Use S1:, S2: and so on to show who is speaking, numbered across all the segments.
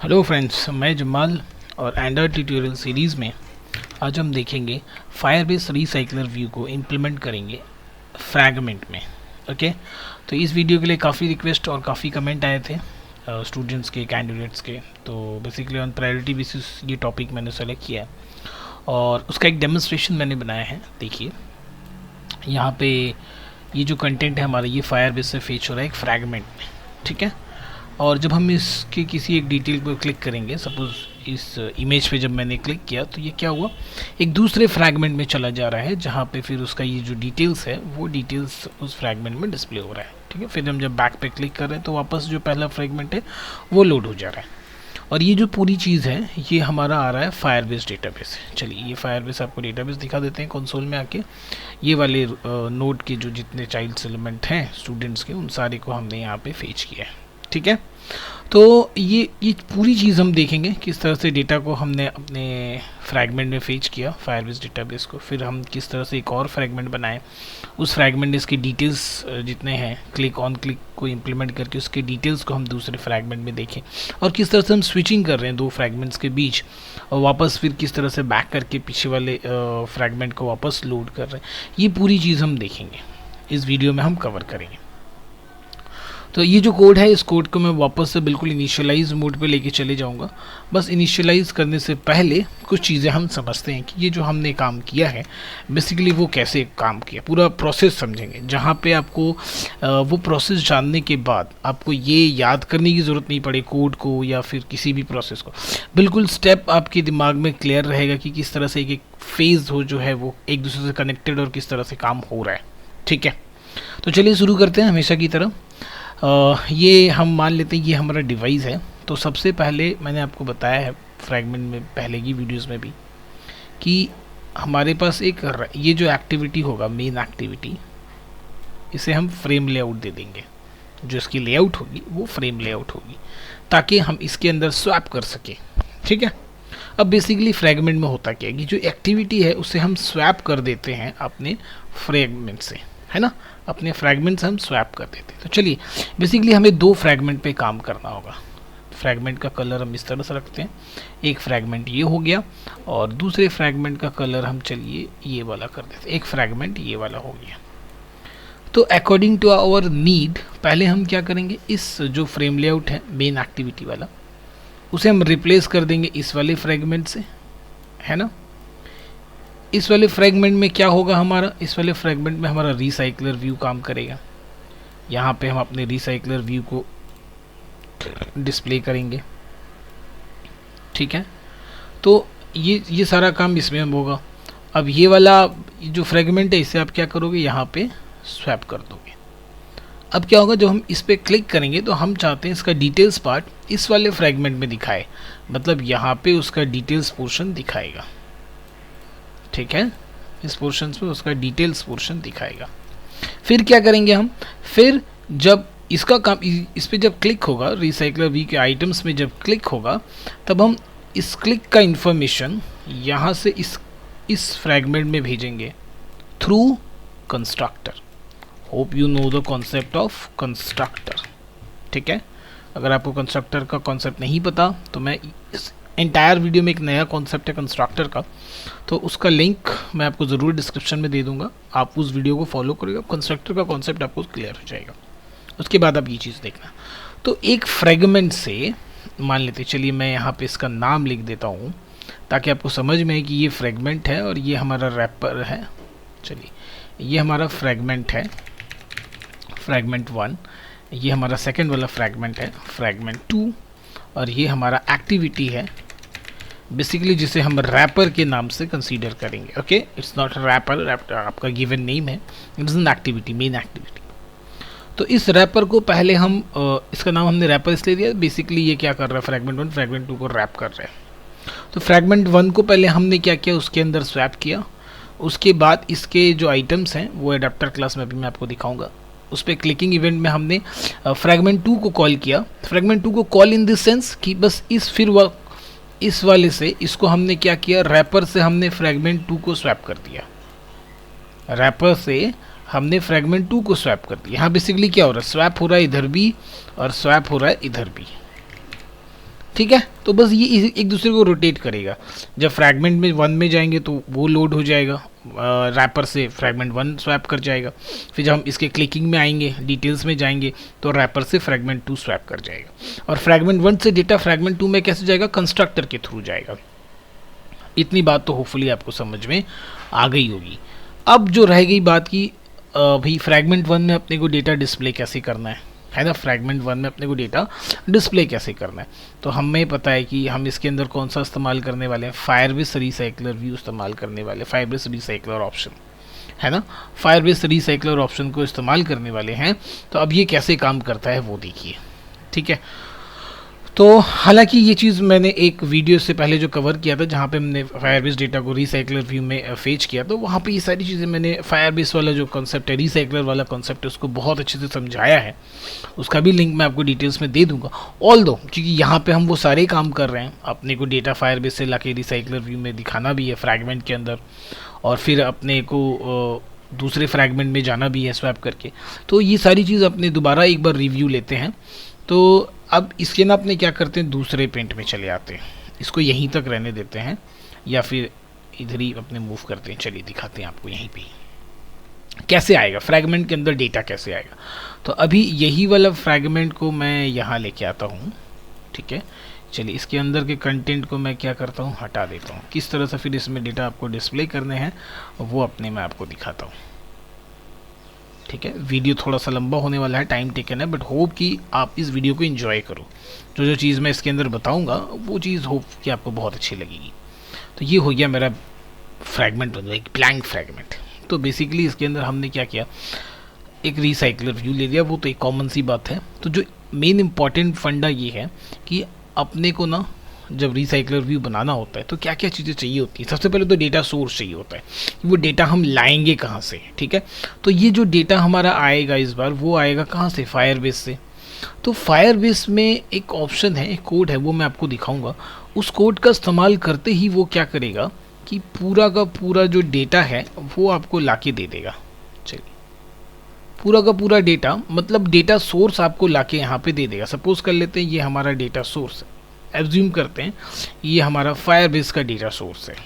S1: Hello friends, मैं जमाल और Android tutorial series में आज हम देखेंगे फायरबेस रिसाइकलर व्यू को इम्प्लीमेंट करेंगे फ्रैगमेंट में। ओके, तो इस वीडियो के लिए काफ़ी रिक्वेस्ट और काफ़ी कमेंट आए थे स्टूडेंट्स के, कैंडिडेट्स के। तो बेसिकली ऑन प्रायोरिटी बेसिस ये टॉपिक मैंने सेलेक्ट किया है और उसका एक डेमोन्स्ट्रेशन मैंने बनाया है। देखिए यहाँ पे ये जो कंटेंट है हमारा, ये फायरबेस से फेच हो रहा है एक फ्रैगमेंट में। ठीक है, और जब हम इसके किसी एक डिटेल पर क्लिक करेंगे, सपोज इस इमेज पे जब मैंने क्लिक किया तो ये क्या हुआ, एक दूसरे फ्रैगमेंट में चला जा रहा है जहाँ पे फिर उसका ये जो डिटेल्स है वो डिटेल्स उस फ्रैगमेंट में डिस्प्ले हो रहा है। ठीक है, फिर हम जब बैक पे क्लिक कर रहे हैं तो वापस जो पहला फ्रैगमेंट है वो लोड हो जा रहा है। और ये जो पूरी चीज़ है ये हमारा आ रहा है फायरबेस डेटाबेस से। चलिए ये फायरबेस आपको डेटाबेस दिखा देते हैं कंसोल में आके। ये वाले नोड के जो जितने चाइल्ड्स एलिमेंट हैं स्टूडेंट्स के, उन सारे को हमने यहाँ पे फेच किया है। ठीक है, तो ये पूरी चीज़ हम देखेंगे किस तरह से डेटा को हमने अपने फ्रैगमेंट में फेच किया फायरबेस डेटाबेस को, फिर हम किस तरह से एक और फ्रैगमेंट बनाए, उस फ्रैगमेंट इसके डिटेल्स जितने हैं क्लिक ऑन क्लिक को इम्प्लीमेंट करके उसके डिटेल्स को हम दूसरे फ्रैगमेंट में देखें, और किस तरह से हम स्विचिंग कर रहे हैं दो फ्रैगमेंट्स के बीच, और वापस फिर किस तरह से बैक करके पीछे वाले फ्रैगमेंट को वापस लोड कर रहे हैं। ये पूरी चीज़ हम देखेंगे, इस वीडियो में हम कवर करेंगे। तो ये जो कोड है, इस कोड को मैं वापस से बिल्कुल इनिशियलाइज मोड पे लेके चले जाऊंगा। बस इनिशियलाइज करने से पहले कुछ चीज़ें हम समझते हैं कि ये जो हमने काम किया है बेसिकली वो कैसे काम किया, पूरा प्रोसेस समझेंगे, जहाँ पे आपको वो प्रोसेस जानने के बाद आपको ये याद करने की ज़रूरत नहीं पड़े कोड को या फिर किसी भी प्रोसेस को। बिल्कुल स्टेप आपके दिमाग में क्लियर रहेगा कि किस तरह से एक एक फेज़ हो जो है वो एक दूसरे से कनेक्टेड और किस तरह से काम हो रहा है। ठीक है, तो चलिए शुरू करते हैं हमेशा की तरह। ये हम मान लेते हैं ये हमारा डिवाइस है। तो सबसे पहले मैंने आपको बताया है फ्रैगमेंट में पहले की वीडियोस में भी कि हमारे पास एक ये जो एक्टिविटी होगा, मेन एक्टिविटी, इसे हम फ्रेम लेआउट दे देंगे। जो इसकी लेआउट होगी वो फ्रेम लेआउट होगी ताकि हम इसके अंदर स्वैप कर सकें। ठीक है, अब बेसिकली फ्रैगमेंट में होता क्या है कि जो एक्टिविटी है उसे हम स्वैप कर देते हैं अपने फ्रैगमेंट से, है ना, अपने फ्रैगमेंट से हम स्वैप कर देते हैं। तो चलिए बेसिकली हमें दो फ्रैगमेंट पे काम करना होगा। फ्रैगमेंट का कलर हम इस तरह से रखते हैं, एक फ्रैगमेंट ये हो गया और दूसरे फ्रैगमेंट का कलर हम चलिए ये वाला कर देते हैं, एक फ्रैगमेंट ये वाला हो गया। तो अकॉर्डिंग टू आवर नीड पहले हम क्या करेंगे, इस जो फ्रेम लेआउट है मेन एक्टिविटी वाला, उसे हम रिप्लेस कर देंगे इस वाले फ्रैगमेंट से, है ना। इस वाले फ्रैगमेंट में क्या होगा हमारा, इस वाले फ्रैगमेंट में हमारा रिसाइकलर व्यू काम करेगा। यहाँ पे हम अपने रिसाइकलर व्यू को डिस्प्ले करेंगे। ठीक है, तो ये सारा काम इसमें होगा। अब ये वाला जो फ्रैगमेंट है इसे आप क्या करोगे, यहाँ पे स्वैप कर दोगे। अब क्या होगा, जब हम इस पर क्लिक करेंगे तो हम चाहते हैं इसका डिटेल्स पार्ट इस वाले फ्रैगमेंट में दिखाए, मतलब यहाँ पे उसका डिटेल्स पोर्शन दिखाएगा। ठीक है, इस पोर्शन में उसका डिटेल्स पोर्शन दिखाएगा। फिर क्या करेंगे हम, फिर जब इसका काम इस पे जब क्लिक होगा, रिसाइकलर वी के आइटम्स में जब क्लिक होगा, तब हम इस क्लिक का इंफॉर्मेशन यहाँ से इस फ्रैगमेंट में भेजेंगे through constructor. Hope you know the concept of constructor. ठीक है, अगर आपको कंस्ट्रक्टर का कॉन्सेप्ट नहीं पता तो मैं इस एंटायर वीडियो में एक नया कॉन्सेप्ट है कंस्ट्रक्टर का, तो उसका लिंक मैं आपको ज़रूर डिस्क्रिप्शन में दे दूंगा। आप उस वीडियो को फॉलो करिएगा, कंस्ट्रक्टर का कॉन्सेप्ट आपको क्लियर हो जाएगा। उसके बाद आप ये चीज़ देखना। तो एक फ्रैगमेंट से मान लेते, चलिए मैं यहाँ पे इसका नाम लिख देता हूँ ताकि आपको समझ में आए कि ये फ्रैगमेंट है और ये हमारा रैपर है। चलिए ये हमारा फ्रैगमेंट है, फ्रैगमेंट 1, ये हमारा सेकेंड वाला फ्रैगमेंट है, फ्रैगमेंट 2, और ये हमारा एक्टिविटी है बेसिकली जिसे हम रैपर के नाम से कंसीडर करेंगे। ओके, इट्स नॉट रैपर, आपका गिवन नेम है, it's an activity, main activity. तो इस रैपर को पहले हम इसका नाम हमने रैपर इसलिए दिया, बेसिकली ये क्या कर रहा है, फ्रैगमेंट 1 फ्रैगमेंट 2 को रैप कर रहा है। तो फ्रैगमेंट 1 को पहले हमने क्या किया, उसके अंदर स्वैप किया। उसके बाद इसके जो आइटम्स हैं वो एडाप्टर क्लास में अभी मैं आपको दिखाऊंगा, उस पर क्लिकिंग इवेंट में हमने फ्रैगमेंट 2 को कॉल किया। फ्रैगमेंट 2 को कॉल इन दिस सेंस कि बस इस वाले से इसको हमने क्या किया, रैपर से हमने फ्रैगमेंट 2 को स्वैप कर दिया, रैपर से हमने फ्रैगमेंट 2 को स्वैप कर दिया। यहाँ बेसिकली क्या हो रहा है, स्वैप हो रहा है इधर भी और स्वैप हो रहा है इधर भी। ठीक है। तो बस ये एक दूसरे को रोटेट करेगा। जब फ्रैगमेंट में 1 में जाएंगे तो वो लोड हो जाएगा, रैपर से फ्रैगमेंट 1 स्वैप कर जाएगा। फिर जब हम इसके क्लिकिंग में आएंगे, डिटेल्स में जाएंगे, तो रैपर से फ्रैगमेंट 2 स्वैप कर जाएगा। और फ्रैगमेंट 1 से डेटा फ्रैगमेंट 2 में कैसे जाएगा, कंस्ट्रक्टर के थ्रू जाएगा। इतनी बात तो होपफुली आपको समझ में आ गई होगी। अब जो रह गई बात की, भाई फ्रैगमेंट 1 में अपने को डेटा डिस्प्ले कैसे करना है ना। फ्रैगमेंट 1 में अपने को डेटा डिस्प्ले कैसे करना है, तो हमें पता है कि हम इसके अंदर कौन सा इस्तेमाल करने वाले हैं, फायरबेस रिसाइकलर व्यू इस्तेमाल करने वाले, फायरबेस रिसाइकलर ऑप्शन है ना। फायरबेस रिसाइकलर ऑप्शन को इस्तेमाल करने वाले हैं। तो अब ये कैसे काम करता है वो देखिए, ठीक है। तो हालांकि ये चीज़ मैंने एक वीडियो से पहले जो कवर किया था, जहाँ पे हमने फायरबेस डेटा को रिसाइकलर व्यू में फेच किया, तो वहाँ पे ये सारी चीज़ें मैंने फायरबेस वाला जो कॉन्सेप्ट है, रिसाइकलर वाला कॉन्सेप्ट है, उसको बहुत अच्छे से समझाया है। उसका भी लिंक मैं आपको डिटेल्स में दे दूंगा। ऑल दो क्योंकि यहाँ पे हम वो सारे काम कर रहे हैं, अपने को डेटा फायरबेस से ला के रिसाइकलर व्यू में दिखाना भी है फ्रैगमेंट के अंदर, और फिर अपने को दूसरे फ्रैगमेंट में जाना भी है स्वैप करके। तो ये सारी चीज़ अपने दोबारा एक बार रिव्यू लेते हैं। तो अब इसके ना अपने क्या करते हैं, दूसरे पेंट में चले आते हैं, इसको यहीं तक रहने देते हैं या फिर इधर ही अपने मूव करते हैं। चलिए दिखाते हैं आपको यहीं पे कैसे आएगा फ्रैगमेंट के अंदर डेटा कैसे आएगा। तो अभी यही वाला फ्रैगमेंट को मैं यहाँ लेके आता हूँ, ठीक है। चलिए इसके अंदर के कंटेंट को मैं क्या करता हूँ, हटा देता हूँ। किस तरह से फिर इसमें डेटा आपको डिस्प्ले करने हैं वो अपने मैं आपको दिखाता हूँ, ठीक है। वीडियो थोड़ा सा लंबा होने वाला है, टाइम टेकन है, बट होप कि आप इस वीडियो को एंजॉय करो। जो जो चीज़ मैं इसके अंदर बताऊंगा वो चीज़ होप कि आपको बहुत अच्छी लगेगी। तो ये हो गया मेरा फ्रैगमेंट, एक ब्लैंक फ्रैगमेंट। तो बेसिकली इसके अंदर हमने क्या किया, एक रिसाइकलर व्यू ले लिया, वो तो एक कॉमन सी बात है। तो जो मेन इंपॉर्टेंट फंडा ये है कि अपने को ना जब रिसाइकलर व्यू बनाना होता है तो क्या क्या चीज़ें चाहिए होती है। सबसे पहले तो डेटा सोर्स चाहिए होता है, वो डेटा हम लाएंगे कहाँ से, ठीक है। तो ये जो डेटा हमारा आएगा इस बार, वो आएगा कहाँ से, फायरबेस से। तो फायरबेस में एक ऑप्शन है, एक कोड है, वो मैं आपको दिखाऊंगा। उस कोड का इस्तेमाल करते ही वो क्या करेगा कि पूरा का पूरा जो डेटा है वो आपको ला के दे देगा। चलिए पूरा का पूरा डेटा, मतलब डेटा सोर्स आपको ला के यहाँ पे दे देगा। सपोज कर लेते हैं ये हमारा डेटा सोर्स है, एज्यूम करते हैं ये हमारा फायरबेस का डेटा सोर्स है,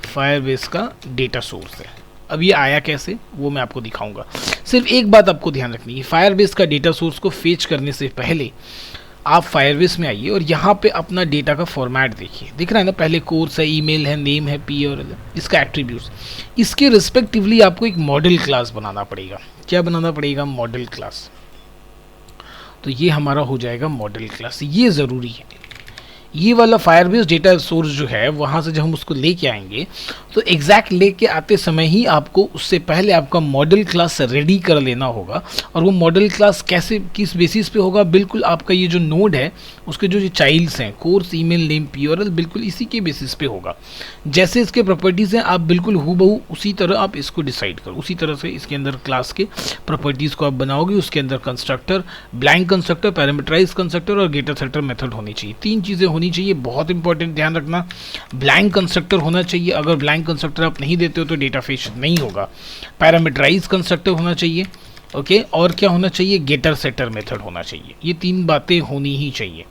S1: फायरबेस का डेटा सोर्स है। अब ये आया कैसे वो मैं आपको दिखाऊंगा। सिर्फ एक बात आपको ध्यान रखनी है, फायरबेस का डेटा सोर्स को फेच करने से पहले आप फायरबेस में आइए और यहाँ पे अपना डेटा का फॉर्मेट देखिए। दिख रहा है ना, पहले कोर्स है, ईमेल है, नेम है, पी और इसका एट्रीब्यूट्स, इसके रिस्पेक्टिवली आपको एक मॉडल क्लास बनाना पड़ेगा। क्या बनाना पड़ेगा, मॉडल क्लास। तो ये हमारा हो जाएगा मॉडल क्लास, ये ज़रूरी है। ये वाला फायरबेस डेटा सोर्स जो है वहाँ से जब हम उसको लेके आएंगे तो एग्जैक्ट लेके आते समय ही आपको उससे पहले आपका मॉडल क्लास रेडी कर लेना होगा। और वो मॉडल क्लास कैसे, किस बेसिस पे होगा, बिल्कुल आपका ये जो नोड है उसके जो चाइल्ड्स हैं, कोर्स, ईमेल, नेम, पीओरएल, बिल्कुल इसी के बेसिस पे होगा। जैसे इसके प्रॉपर्टीज़ हैं आप बिल्कुल हूबहू उसी तरह आप इसको डिसाइड करो, उसी तरह से इसके अंदर क्लास के प्रॉपर्टीज़ को आप बनाओगे। उसके अंदर constructor, blank constructor, parameterize constructor और गेटर सेटर मेथड होनी चाहिए। 3 चीज़ें होनी चाहिए, बहुत इंपॉर्टेंट, ध्यान रखना। ब्लैंक कंस्ट्रक्टर होना चाहिए, अगर ब्लैंक कंस्ट्रक्टर आप नहीं देते हो तो डेटा फेच नहीं होगा। पैरामीटराइज कंस्ट्रक्टर होना चाहिए, ओके। और क्या होना चाहिए, गेटर सेटर मेथड होना चाहिए। ये 3 बातें होनी ही चाहिए।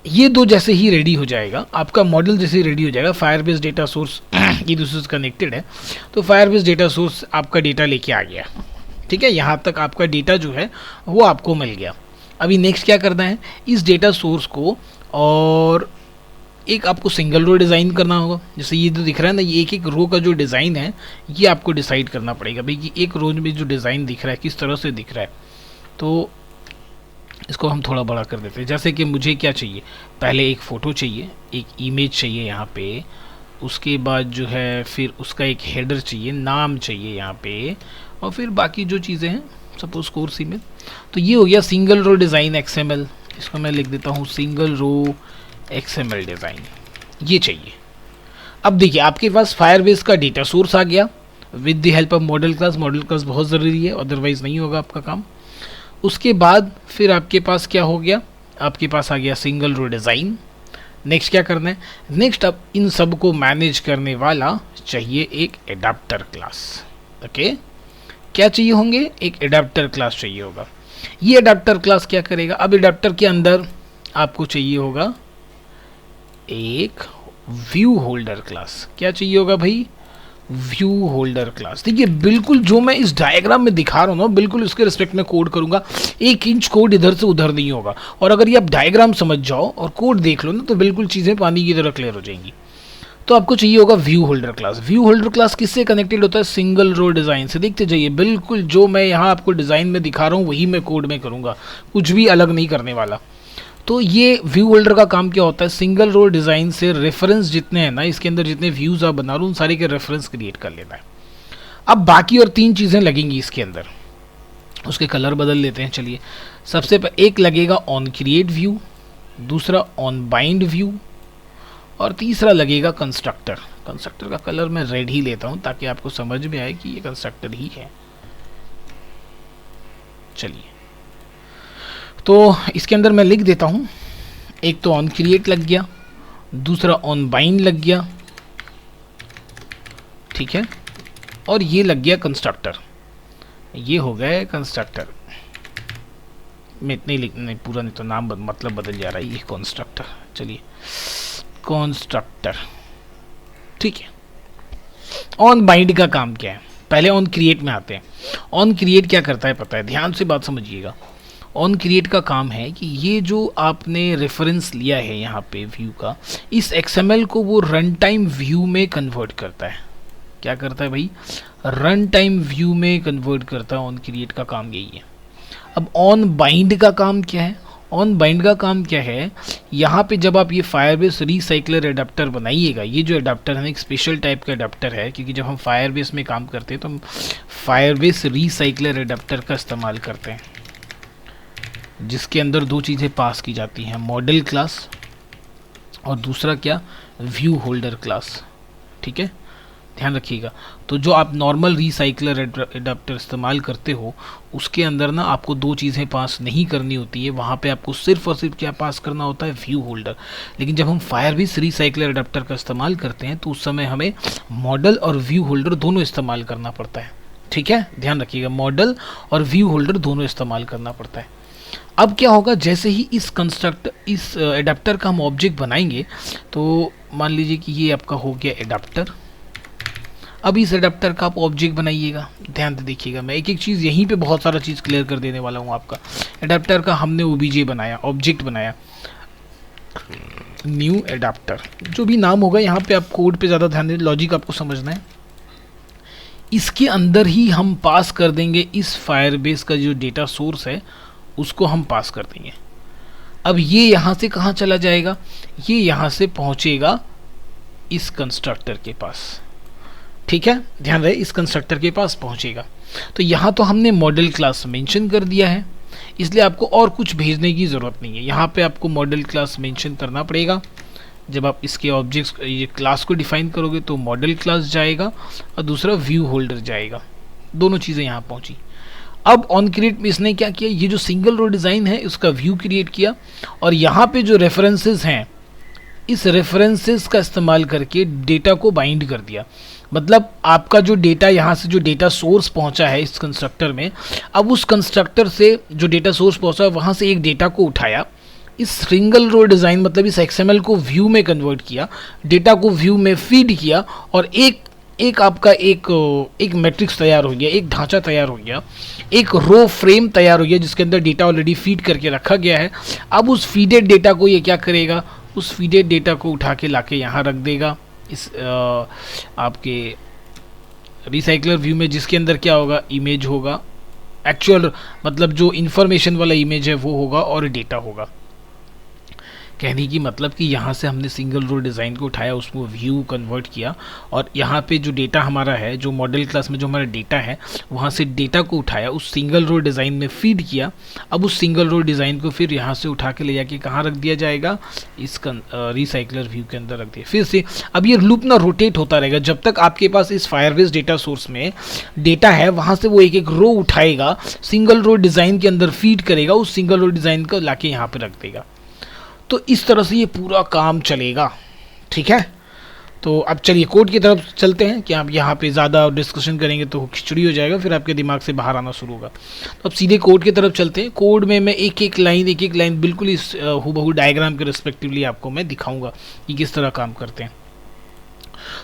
S1: ये 2 जैसे ही रेडी हो जाएगा, आपका मॉडल जैसे ही रेडी हो जाएगा, फायरबेस डेटा सोर्स ये दूसरे से कनेक्टेड है, तो फायरबेस डेटा सोर्स आपका डेटा लेके आ गया, ठीक है। यहाँ तक आपका डेटा जो है वो आपको मिल गया। अभी नेक्स्ट क्या करना है, इस डेटा सोर्स को और एक आपको सिंगल रो डिज़ाइन करना होगा। जैसे ये जो दिख रहा है ना, ये एक एक रो का जो डिज़ाइन है ये आपको डिसाइड करना पड़ेगा भाई कि एक रो में जो डिज़ाइन दिख रहा है किस तरह से दिख रहा है। तो इसको हम थोड़ा बड़ा कर देते हैं। जैसे कि मुझे क्या चाहिए, पहले एक फ़ोटो चाहिए, एक इमेज चाहिए यहाँ पे, उसके बाद जो है फिर उसका एक हेडर चाहिए, नाम चाहिए यहाँ पे, और फिर बाकी जो चीज़ें हैं सपोज कोर्स ईमेल। तो ये हो गया सिंगल रो डिज़ाइन XML। इसको मैं लिख देता हूँ सिंगल रो XML डिज़ाइन, ये चाहिए। अब देखिए आपके पास फायरबेस का डेटा सोर्स आ गया with the help of model class. Model class बहुत ज़रूरी है, अदरवाइज़ नहीं होगा आपका काम। उसके बाद फिर आपके पास क्या हो गया, आपके पास आ गया सिंगल रो डिज़ाइन। नेक्स्ट क्या करना है, नेक्स्ट अब इन सब को मैनेज करने वाला चाहिए एक एडाप्टर क्लास, ओके। क्या चाहिए होंगे, एक एडाप्टर क्लास चाहिए होगा। ये एडाप्टर क्लास क्या करेगा, अब एडाप्टर के अंदर आपको चाहिए होगा एक व्यू होल्डर क्लास। क्या चाहिए होगा भाई? View holder class. देखिए बिल्कुल जो मैं इस डायग्राम में दिखा रहा हूँ ना, बिल्कुल उसके रिस्पेक्ट में कोड करूंगा। 1 इंच कोड इधर से उधर नहीं होगा। और अगर ये आप डायग्राम समझ जाओ और कोड देख लो ना, तो बिल्कुल चीज़ें पानी की तरह क्लियर हो जाएंगी। तो आपको चाहिए होगा view holder class. View holder class किससे कनेक्टेड होता है? सिंगल रो डिज़ाइन से। देखते जाइए, बिल्कुल जो मैं यहाँ आपको डिज़ाइन में दिखा रहा हूँ वही मैं कोड में करूँगा, कुछ भी अलग नहीं करने वाला। तो ये व्यू होल्डर का काम क्या होता है? सिंगल रो डिज़ाइन से रेफरेंस जितने हैं ना, इसके अंदर जितने व्यूज़ आप बना रहे हो उन सारे के रेफरेंस क्रिएट कर लेना है। अब बाकी और 3 चीज़ें लगेंगी इसके अंदर, उसके कलर बदल लेते हैं। चलिए, सबसे एक लगेगा ऑन क्रिएट व्यू, दूसरा ऑन बाइंड व्यू, और तीसरा लगेगा कंस्ट्रक्टर। कंस्ट्रक्टर का कलर मैं रेड ही लेता हूँ ताकि आपको समझ में आए कि ये कंस्ट्रक्टर ही है। चलिए, तो इसके अंदर मैं लिख देता हूँ, एक तो ऑन क्रिएट लग गया, दूसरा ऑन बाइंड लग गया, ठीक है, और ये लग गया कंस्ट्रक्टर। ये हो गया कंस्ट्रक्टर। मैं इतने लिखने पूरा नहीं तो नाम मतलब बदल जा रहा है। ये कंस्ट्रक्टर। चलिए, कंस्ट्रक्टर, ठीक है। ऑन बाइंड का काम क्या है? पहले ऑन क्रिएट में आते हैं। ऑन क्रिएट क्या करता है पता है? ध्यान से बात समझिएगा। ऑन क्रिएट का काम है कि ये जो आपने रेफरेंस लिया है यहाँ पे व्यू का, इस XML को वो रन टाइम व्यू में कन्वर्ट करता है। क्या करता है भाई? रन टाइम व्यू में कन्वर्ट करता है। ऑन क्रिएट का काम यही है। अब ऑन बाइंड का काम क्या है? ऑन बाइंड का काम क्या है? यहाँ पे जब आप ये फायरबेस रीसाइक्लर एडाप्टर बनाइएगा, ये जो एडाप्टर है एक स्पेशल टाइप का एडाप्टर है, क्योंकि जब हम फायरबेस में काम करते हैं तो हम फायरबेस रीसाइक्लर एडाप्टर का इस्तेमाल करते हैं, जिसके अंदर 2 चीज़ें पास की जाती हैं, मॉडल क्लास और दूसरा क्या? View holder class. ठीक है, ध्यान रखिएगा। तो जो आप नॉर्मल रीसाइक्लर एडाप्टर इस्तेमाल करते हो उसके अंदर ना आपको 2 चीज़ें पास नहीं करनी होती है, वहाँ पे आपको सिर्फ और सिर्फ क्या पास करना होता है? View holder. लेकिन जब हम फायरबेस रीसाइक्लर एडाप्टर का इस्तेमाल करते हैं तो उस समय हमें मॉडल और व्यू होल्डर दोनों इस्तेमाल करना पड़ता है। ठीक है, ध्यान रखिएगा, मॉडल और व्यू होल्डर दोनों इस्तेमाल करना पड़ता है। अब क्या होगा? जैसे ही इस एडाप्टर का हम ऑब्जेक्ट बनाएंगे, तो मान लीजिए कि ये आपका हो गया एडाप्टर। अब इस एडाप्टर का आप ऑब्जेक्ट बनाइएगा। ध्यान से देखिएगा, मैं एक एक चीज़ यहीं पे बहुत सारा चीज़ क्लियर कर देने वाला हूँ आपका। एडाप्टर का हमने OBJ बनाया, ऑब्जेक्ट बनाया, न्यू एडाप्टर, जो भी नाम होगा। यहाँ पे आप कोड पे ज़्यादा ध्यान दें, लॉजिक आपको समझना है। इसके अंदर ही हम पास कर देंगे इस फायरबेस का जो डेटा सोर्स है, उसको हम पास कर देंगे। अब ये यहाँ से कहाँ चला जाएगा? ये यहाँ से पहुँचेगा इस कंस्ट्रक्टर के पास। ठीक है, ध्यान रहे, इस कंस्ट्रक्टर के पास पहुँचेगा। तो यहाँ तो हमने मॉडल क्लास मेंशन कर दिया है, इसलिए आपको और कुछ भेजने की ज़रूरत नहीं है। यहाँ पे आपको मॉडल क्लास मेंशन करना पड़ेगा। जब आप इसके ऑब्जेक्ट्स ये क्लास को डिफाइन करोगे तो मॉडल क्लास जाएगा और दूसरा व्यू होल्डर जाएगा। दोनों चीज़ें यहाँ पहुँची। अब ऑन क्रिएट में इसने क्या किया? ये जो सिंगल रो डिज़ाइन है उसका व्यू क्रिएट किया, और यहाँ पे जो रेफरेंसेस हैं, इस रेफरेंसेस का इस्तेमाल करके डेटा को बाइंड कर दिया। मतलब आपका जो डेटा यहाँ से जो डेटा सोर्स पहुँचा है इस कंस्ट्रक्टर में, अब उस कंस्ट्रक्टर से जो डेटा सोर्स पहुँचा वहाँ से एक डेटा को उठाया, इस सिंगल रो डिज़ाइन मतलब इस XML को व्यू में कन्वर्ट किया, डेटा को व्यू में फीड किया, और एक आपका एक मैट्रिक्स तैयार हो गया, एक ढांचा तैयार हो गया, एक रो फ्रेम तैयार हो गया जिसके अंदर डेटा ऑलरेडी फीड करके रखा गया है। अब उस फीडेड डेटा को ये क्या करेगा? उस फीडेड डेटा को उठा के लाके यहाँ रख देगा इस आपके रिसाइकलर व्यू में, जिसके अंदर क्या होगा? इमेज होगा, एक्चुअल मतलब जो इन्फॉर्मेशन वाला इमेज है वो होगा, और डेटा होगा। कहने की मतलब कि यहाँ से हमने सिंगल रो डिज़ाइन को उठाया, उसको व्यू कन्वर्ट किया, और यहाँ पे जो डेटा हमारा है, जो मॉडल क्लास में जो हमारा डेटा है, वहाँ से डेटा को उठाया, उस सिंगल रो डिज़ाइन में फीड किया। अब उस सिंगल रो डिज़ाइन को फिर यहाँ से उठा के ले जाके कहाँ रख दिया जाएगा? इस रिसाइकलर व्यू के अंदर रख दिया। फिर से अब ये लूप ना रोटेट होता रहेगा जब तक आपके पास इस फायरबेस डेटा सोर्स में डेटा है, वहाँ से वो एक एक रो उठाएगा, सिंगल रो डिज़ाइन के अंदर फीड करेगा, उस सिंगल रो डिज़ाइन को लाके यहाँ पर रख देगा। तो इस तरह से ये पूरा काम चलेगा। ठीक है, तो अब चलिए कोड की तरफ चलते हैं कि आप यहाँ पे ज़्यादा डिस्कशन करेंगे तो खिचड़ी हो जाएगा, फिर आपके दिमाग से बाहर आना शुरू होगा। तो अब सीधे कोड की तरफ चलते हैं। कोड में मैं एक एक लाइन बिल्कुल इस हूबहू डायग्राम के रिस्पेक्टिवली आपको मैं दिखाऊंगा कि किस तरह काम करते हैं।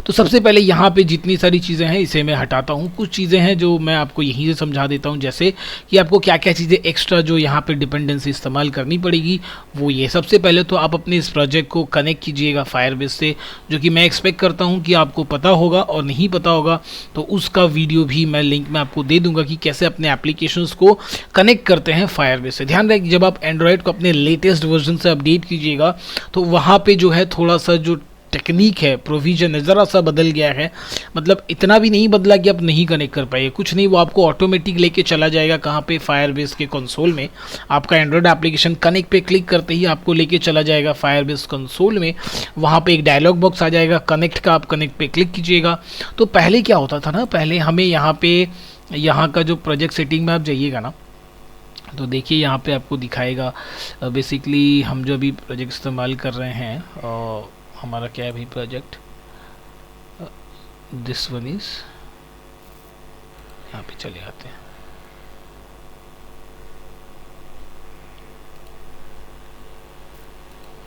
S1: तो सबसे पहले यहाँ पे जितनी सारी चीज़ें हैं इसे मैं हटाता हूँ। कुछ चीज़ें हैं जो मैं आपको यहीं से समझा देता हूँ, जैसे कि आपको क्या क्या चीज़ें एक्स्ट्रा जो यहाँ पे डिपेंडेंसी इस्तेमाल करनी पड़ेगी वो ये। सबसे पहले तो आप अपने इस प्रोजेक्ट को कनेक्ट कीजिएगा फायरबेस से, जो कि मैं एक्सपेक्ट करता हूँ कि आपको पता होगा, और नहीं पता होगा तो उसका वीडियो भी मैं लिंक में आपको दे दूँगा कि कैसे अपने एप्लीकेशंस को कनेक्ट करते हैं फायरबेस से। ध्यान रखें जब आप एंड्रॉयड को अपने लेटेस्ट वर्जन से अपडेट कीजिएगा तो वहाँ पर जो है थोड़ा सा जो टेक्निक है, प्रोविजन है, ज़रा सा बदल गया है। मतलब इतना भी नहीं बदला कि आप नहीं कनेक्ट कर पाइए, कुछ नहीं, वो आपको ऑटोमेटिक लेके चला जाएगा कहाँ पे, फायरबेस के कंसोल में। आपका एंड्रॉयड एप्लीकेशन कनेक्ट पे क्लिक करते ही आपको लेके चला जाएगा फायरबेस कंसोल में। वहाँ पे एक डायलॉग बॉक्स आ जाएगा कनेक्ट का, आप कनेक्ट पे क्लिक कीजिएगा। तो पहले क्या होता था ना, पहले हमें यहाँ का जो प्रोजेक्ट सेटिंग में आप जाइएगा ना, तो देखिए यहाँ पे आपको दिखाएगा बेसिकली हम जो अभी प्रोजेक्ट इस्तेमाल कर रहे हैं, और हमारा क्या है अभी प्रोजेक्ट, दिस वन इज, यहाँ पे चले आते हैं।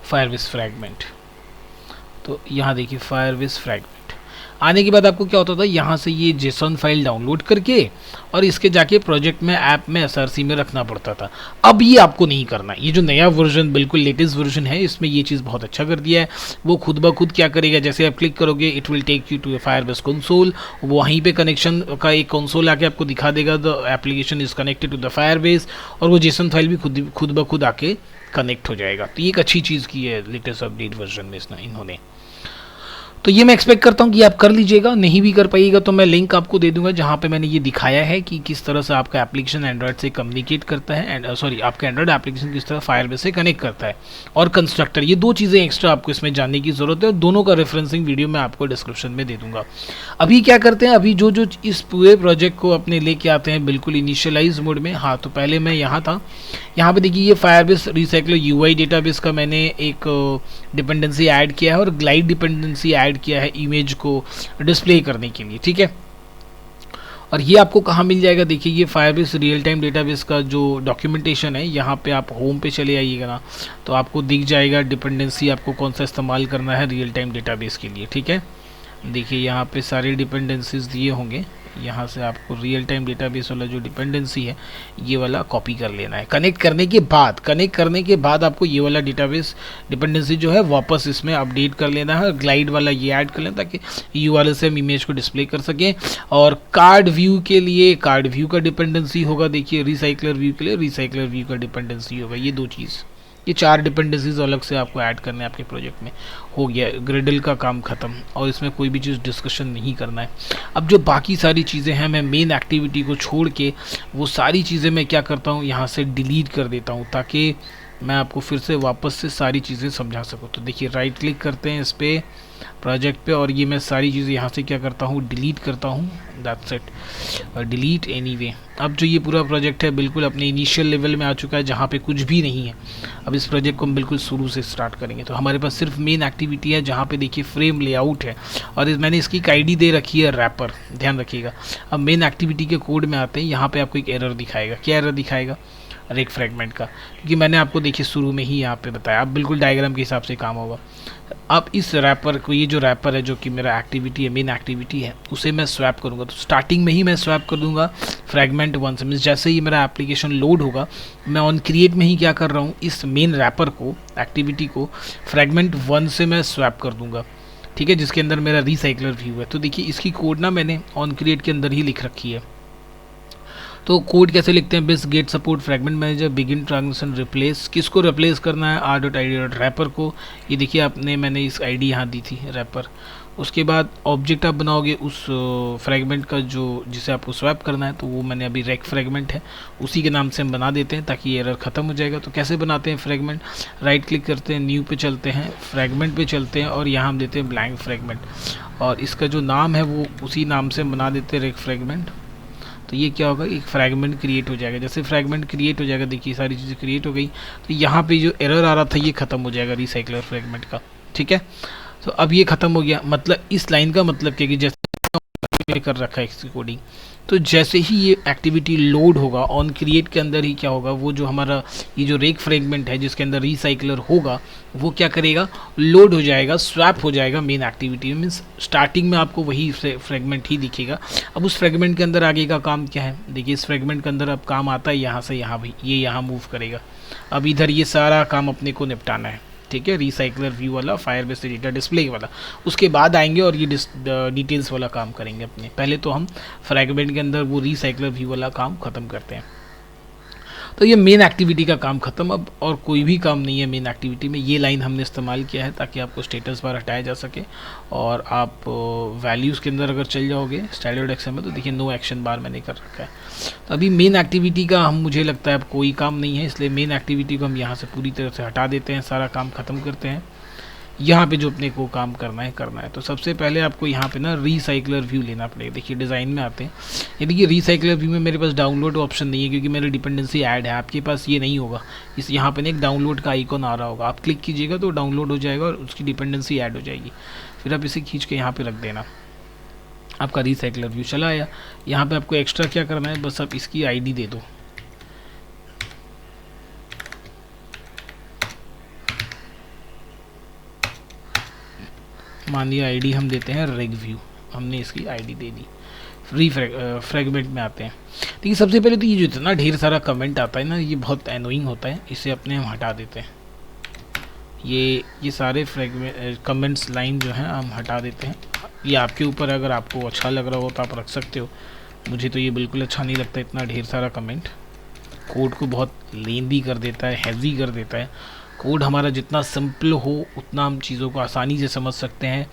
S1: फायरबेस फ्रैगमेंट, तो यहाँ देखिए फायरबेस फ्रैगमेंट आने के बाद आपको क्या होता था, यहाँ से ये जेसन फाइल डाउनलोड करके और इसके जाके प्रोजेक्ट में, ऐप में, एसआरसी में रखना पड़ता था। अब ये आपको नहीं करना। ये जो नया वर्जन, बिल्कुल लेटेस्ट वर्जन है, इसमें ये चीज़ बहुत अच्छा कर दिया है। वो खुद ब खुद क्या करेगा, जैसे आप क्लिक करोगे it will take you to Firebase console, वहीं पे कनेक्शन का एक कंसोल आके आपको दिखा देगा the application is connected to the Firebase, और वो जेसन फाइल भी खुद ब खुद आके कनेक्ट हो जाएगा। तो ये एक अच्छी चीज़ की है लेटेस्ट अपडेट वर्जन में इन्होंने। तो ये मैं एक्सपेक्ट करता हूँ कि आप कर लीजिएगा। नहीं भी कर पाइएगा तो मैं लिंक आपको दे दूंगा जहाँ पे मैंने ये दिखाया है कि किस तरह से आपका एप्लीकेशन एंड्रॉयड से कम्युनिकेट करता है, एंड आपका एंड्रॉयड एप्लीकेशन किस तरह फायरबेस से कनेक्ट करता है, और कंस्ट्रक्टर। ये दो चीज़ें एक्स्ट्रा आपको इसमें जानने की ज़रूरत है, और दोनों का रेफरेंसिंग वीडियो मैं आपको डिस्क्रिप्शन में दे दूँगा। अभी क्या करते हैं, अभी जो इस पूरे प्रोजेक्ट को अपने लेके आते हैं बिल्कुल इनिशियलाइज मोड में। हाँ, तो पहले मैं यहाँ था, यहाँ पे देखिए ये फायरबेस रिसाइकलर यूआई डेटाबेस का मैंने एक डिपेंडेंसी ऐड किया है, और ग्लाइड डिपेंडेंसी ऐड किया है इमेज को डिस्प्ले करने के लिए, ठीक है। और ये आपको कहाँ मिल जाएगा, देखिए ये फायरबेस रियल टाइम डेटाबेस का जो डॉक्यूमेंटेशन है, यहाँ पे आप होम पे चले आइएगा ना, तो आपको दिख जाएगा डिपेंडेंसी आपको कौन सा इस्तेमाल करना है रियल टाइम डेटाबेस के लिए, ठीक है। देखिए यहाँ पे सारे डिपेंडेंसीज दिए होंगे, यहाँ से आपको रियल टाइम डेटाबेस वाला जो डिपेंडेंसी है ये वाला कॉपी कर लेना है। कनेक्ट करने के बाद आपको ये वाला डेटाबेस डिपेंडेंसी जो है वापस इसमें अपडेट कर लेना है, ग्लाइड वाला ये ऐड कर लेना ताकि यू वाले से हम इमेज को डिस्प्ले कर सकें। और कार्ड व्यू के लिए कार्ड व्यू का डिपेंडेंसी होगा, देखिए रिसाइकलर व्यू के लिए रिसाइकलर व्यू का डिपेंडेंसी होगा। ये दो चीज़, ये 4 डिपेंडेंसीज अलग से आपको ऐड करने हैं आपके प्रोजेक्ट में। हो गया ग्रिडल का काम ख़त्म, और इसमें कोई भी चीज़ डिस्कशन नहीं करना है। अब जो बाकी सारी चीज़ें हैं, मैं मेन एक्टिविटी को छोड़ के वो सारी चीज़ें मैं क्या करता हूँ, यहाँ से डिलीट कर देता हूँ ताकि मैं आपको फिर से वापस से सारी चीज़ें समझा सकूँ। तो देखिए राइट क्लिक करते हैं इस पर प्रोजेक्ट पे, और ये मैं सारी चीज़ें यहाँ से क्या करता हूँ, डिलीट करता हूँ। That's it, delete anyway. अब जो ये पूरा प्रोजेक्ट है बिल्कुल अपने इनिशियल लेवल में आ चुका है जहाँ पे कुछ भी नहीं है। अब इस प्रोजेक्ट को हम बिल्कुल शुरू से स्टार्ट करेंगे। तो हमारे पास सिर्फ मेन एक्टिविटी है जहाँ पे देखिए फ्रेम लेआउट है, और मैंने इसकी एक आईडी दे रखी है रैपर, ध्यान रखिएगा। अब मेन एक्टिविटी के कोड में आते हैं, यहाँ पे आपको एक एरर दिखाएगा। क्या एरर दिखाएगा, रेक फ्रेगमेंट का, क्योंकि मैंने आपको देखिए शुरू में ही यहाँ पे बताया। अब बिल्कुल डायग्राम के हिसाब से काम होगा। अब इस रैपर को, ये जो रैपर है जो कि मेरा एक्टिविटी है, मेन एक्टिविटी है, उसे मैं स्वैप करूँगा। तो स्टार्टिंग में ही मैं स्वैप कर दूंगा फ्रैगमेंट 1 से। मीन्स जैसे ही मेरा एप्लीकेशन लोड होगा, मैं ऑन क्रिएट में ही क्या कर रहा हूँ, इस मेन रैपर को, एक्टिविटी को फ्रैगमेंट 1 से मैं स्वैप कर दूंगा, ठीक है, जिसके अंदर मेरा रिसाइकलर व्यू है। तो देखिए इसकी कोड ना मैंने ऑन क्रिएट के अंदर ही लिख रखी है। तो कोड कैसे लिखते हैं, best get support fragment manager begin transition replace, किसको रिप्लेस करना है, r.id.रैपर को। ये देखिए मैंने इस आईडी यहाँ दी थी रैपर। उसके बाद ऑब्जेक्ट आप बनाओगे उस फ्रैगमेंट का जो जिसे आपको स्वैप करना है, तो वो मैंने अभी रेक फ्रैगमेंट है, उसी के नाम से हम बना देते हैं ताकि एरर ख़त्म हो जाएगा। तो कैसे बनाते हैं फ्रैगमेंट, राइट क्लिक करते हैं, न्यू पे चलते हैं, फ्रैगमेंट पे चलते हैं, और यहाँ हम देते हैं ब्लैंक फ्रैगमेंट, और इसका जो नाम है वो उसी नाम से बना देते हैं रेक फ्रैगमेंट। तो ये क्या होगा, एक फ्रैगमेंट क्रिएट हो जाएगा। जैसे फ्रैगमेंट क्रिएट हो जाएगा, देखिए सारी चीज़ें क्रिएट हो गई। तो यहाँ पे जो एरर आ रहा था ये ख़त्म हो जाएगा रिसाइकलर फ्रैगमेंट का, ठीक है। तो अब ये ख़त्म हो गया। मतलब इस लाइन का मतलब क्या कि जैसे कर रखा है इसकी कोडिंग, तो जैसे ही ये एक्टिविटी लोड होगा ऑन क्रिएट के अंदर ही क्या होगा, वो जो हमारा ये जो रेक फ्रेगमेंट है जिसके अंदर रिसाइकलर होगा वो क्या करेगा, लोड हो जाएगा, स्वैप हो जाएगा मेन एक्टिविटी में। मीन्स स्टार्टिंग में आपको वही फ्रेगमेंट ही दिखेगा। अब उस फ्रेगमेंट के अंदर आगे का काम क्या है, देखिए इस फ्रेगमेंट के अंदर अब काम आता है यहाँ से यहाँ भी, ये यहाँ मूव करेगा। अब इधर ये सारा काम अपने को निपटाना है, ठीक है, रिसाइकलर व्यू वाला, फायरबेस से डेटा डिस्प्ले वाला, उसके बाद आएंगे और ये डिटेल्स वाला काम करेंगे अपने। पहले तो हम फ्रैगमेंट के अंदर वो रिसाइकलर व्यू वाला काम ख़त्म करते हैं। तो ये मेन एक्टिविटी का काम ख़त्म। अब और कोई भी काम नहीं है मेन एक्टिविटी में। ये लाइन हमने इस्तेमाल किया है ताकि आपको स्टेटस बार हटाया जा सके, और आप वैल्यूज़ के अंदर अगर चल जाओगे style.xml में तो देखिए नो एक्शन बार मैंने कर रखा है। तो अभी मेन एक्टिविटी का हम मुझे लगता है अब कोई काम नहीं है, इसलिए मेन एक्टिविटी को हम यहाँ से पूरी तरह से हटा देते हैं, सारा काम ख़त्म करते हैं। यहाँ पे जो अपने को काम करना है। तो सबसे पहले आपको यहाँ पे ना रिसाइकलर व्यू लेना पड़ेगा। देखिए डिज़ाइन में आते हैं, ये देखिए रिसाइकलर व्यू में मेरे पास डाउनलोड ऑप्शन नहीं है क्योंकि मेरी डिपेंडेंसी ऐड है। आपके पास ये नहीं होगा, इस यहाँ पे ना एक डाउनलोड का आइकॉन आ रहा होगा, आप क्लिक कीजिएगा तो डाउनलोड हो जाएगा और उसकी डिपेंडेंसी ऐड हो जाएगी। फिर आप इसे खींच के यहाँ पर रख देना, आपका रिसाइकलर व्यू चला आया। यहाँ पर आपको एक्स्ट्रा क्या करना है, बस आप इसकी ID दे दो। मान लिया ID हम देते हैं रेग व्यू, हमने इसकी ID दे दी। फ्रेगमेंट में आते हैं। देखिए सबसे पहले तो ये जो इतना ढेर सारा कमेंट आता है ना, ये बहुत एनोइंग होता है, इसे अपने हम हटा देते हैं। ये सारे फ्रेगमेंट कमेंट्स लाइन जो हैं हम हटा देते हैं। ये आपके ऊपर, अगर आपको अच्छा लग रहा हो तो आप रख सकते हो, मुझे तो ये बिल्कुल अच्छा नहीं लगता इतना ढेर सारा कमेंट। कोड को बहुत लेंदी कर देता है, हैवी कर देता है। कोड हमारा जितना सिंपल हो उतना हम चीज़ों को आसानी से समझ सकते हैं।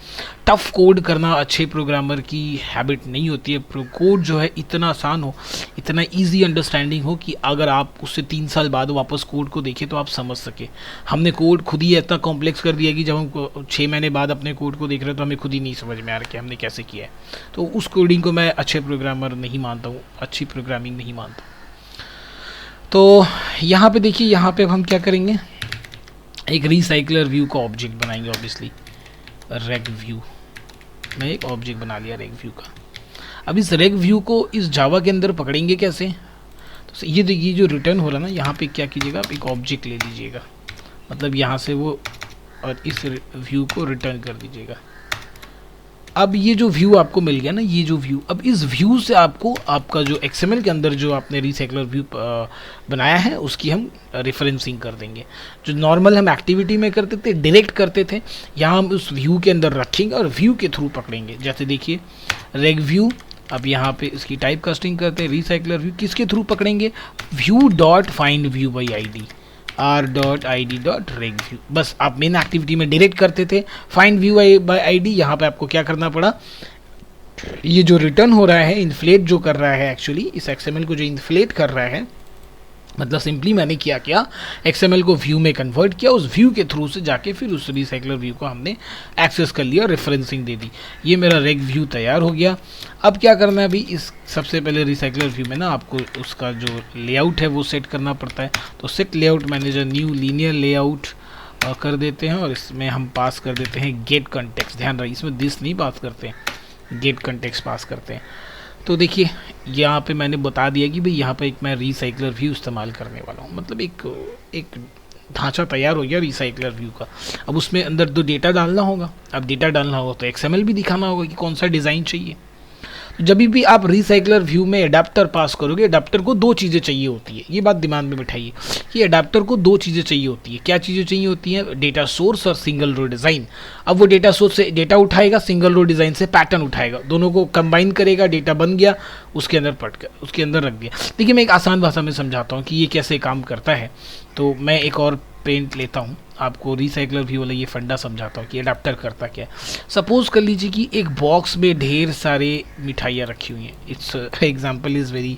S1: टफ़ कोड करना अच्छे प्रोग्रामर की हैबिट नहीं होती है। कोड जो है इतना आसान हो, इतना इजी अंडरस्टैंडिंग हो कि अगर आप उससे 3 साल बाद वापस कोड को देखें तो आप समझ सके। हमने कोड खुद ही इतना कॉम्प्लेक्स कर दिया कि जब हम 6 महीने बाद अपने कोड को देख रहे हैं तो हमें खुद ही नहीं समझ में आ रहा कि हमने कैसे किया है। तो उस कोडिंग को मैं अच्छे प्रोग्रामर नहीं मानता हूँ, अच्छी प्रोग्रामिंग नहीं मानता। तो यहाँ पे देखिए, यहाँ पे हम क्या करेंगे, एक रिसाइकलर व्यू का ऑब्जेक्ट बनाएंगे। ऑब्वियसली रेग व्यू, मैं एक ऑब्जेक्ट बना लिया रेग व्यू का। अब इस रेग व्यू को इस जावा के अंदर पकड़ेंगे कैसे, तो ये देखिए जो रिटर्न हो रहा है ना, यहाँ पे क्या कीजिएगा, आप एक ऑब्जेक्ट ले लीजिएगा, मतलब यहाँ से वो, और इस व्यू को रिटर्न कर दीजिएगा। अब ये जो व्यू आपको मिल गया ना, ये जो व्यू, अब इस व्यू से आपको आपका जो XML के अंदर जो आपने रिसाइकलर व्यू बनाया है उसकी हम रेफरेंसिंग कर देंगे। जो नॉर्मल हम एक्टिविटी में करते थे, डायरेक्ट करते थे, यहाँ हम उस व्यू के अंदर रखेंगे और व्यू के थ्रू पकड़ेंगे। जैसे देखिए रेग व्यू, अब यहाँ पे इसकी टाइप कास्टिंग करते हैं, रिसाइकलर व्यू किसके थ्रू पकड़ेंगे, view dot find view by ID, r.id.regview। बस आप मेन एक्टिविटी में डायरेक्ट करते थे फाइंड व्यू बाय ID। यहाँ पे आपको क्या करना पड़ा, ये जो रिटर्न हो रहा है, इन्फ्लेट जो कर रहा है एक्चुअली, इस XML को जो इन्फ्लेट कर रहा है, मतलब सिंपली मैंने क्या किया, XML को व्यू में कन्वर्ट किया, उस व्यू के थ्रू से जाके फिर उस रिसाइकलर व्यू को हमने एक्सेस कर लिया, रेफरेंसिंग दे दी। ये मेरा रेग व्यू तैयार हो गया। अब क्या करना है, अभी इस सबसे पहले रिसाइकलर व्यू में ना आपको उसका जो लेआउट है वो सेट करना पड़ता है। तो set layout manager new linear layout कर देते हैं, और इसमें हम पास कर देते हैं गेट कंटेक्स्ट। ध्यान रहे इसमें दिस नहीं पास करते हैं, गेट कंटेक्स्ट पास करते हैं। तो देखिए यहाँ पे मैंने बता दिया कि भाई यहाँ पे एक मैं रिसाइकलर व्यू इस्तेमाल करने वाला हूँ, मतलब एक ढांचा तैयार हो गया रिसाइकलर व्यू का। अब उसमें अंदर तो डेटा डालना होगा। अब डेटा डालना होगा तो XML भी दिखाना होगा कि कौन सा डिज़ाइन चाहिए। जब भी आप रिसाइकलर व्यू में एडाप्टर पास करोगे, एडाप्टर को 2 चीज़ें चाहिए होती है, ये बात दिमाग में बिठाइए कि एडाप्टर को 2 चीज़ें चाहिए होती है। क्या चीज़ें चाहिए होती हैं, डेटा सोर्स और सिंगल रो डिज़ाइन। अब वो डेटा सोर्स से डेटा उठाएगा, सिंगल रो डिज़ाइन से पैटर्न उठाएगा, दोनों को कंबाइन करेगा, डेटा बन गया, उसके अंदर पट कर उसके अंदर रख दिया। देखिए मैं एक आसान भाषा में समझाता हूँ कि ये कैसे काम करता है। तो मैं एक और पेंट लेता हूँ, आपको रिसाइकलर व्यू वाला ये फंडा समझाता हूँ कि एडाप्टर करता क्या है। सपोज कर लीजिए कि एक बॉक्स में ढेर सारे मिठाइयाँ रखी हुई हैं। इट्स एग्जाम्पल इज़ वेरी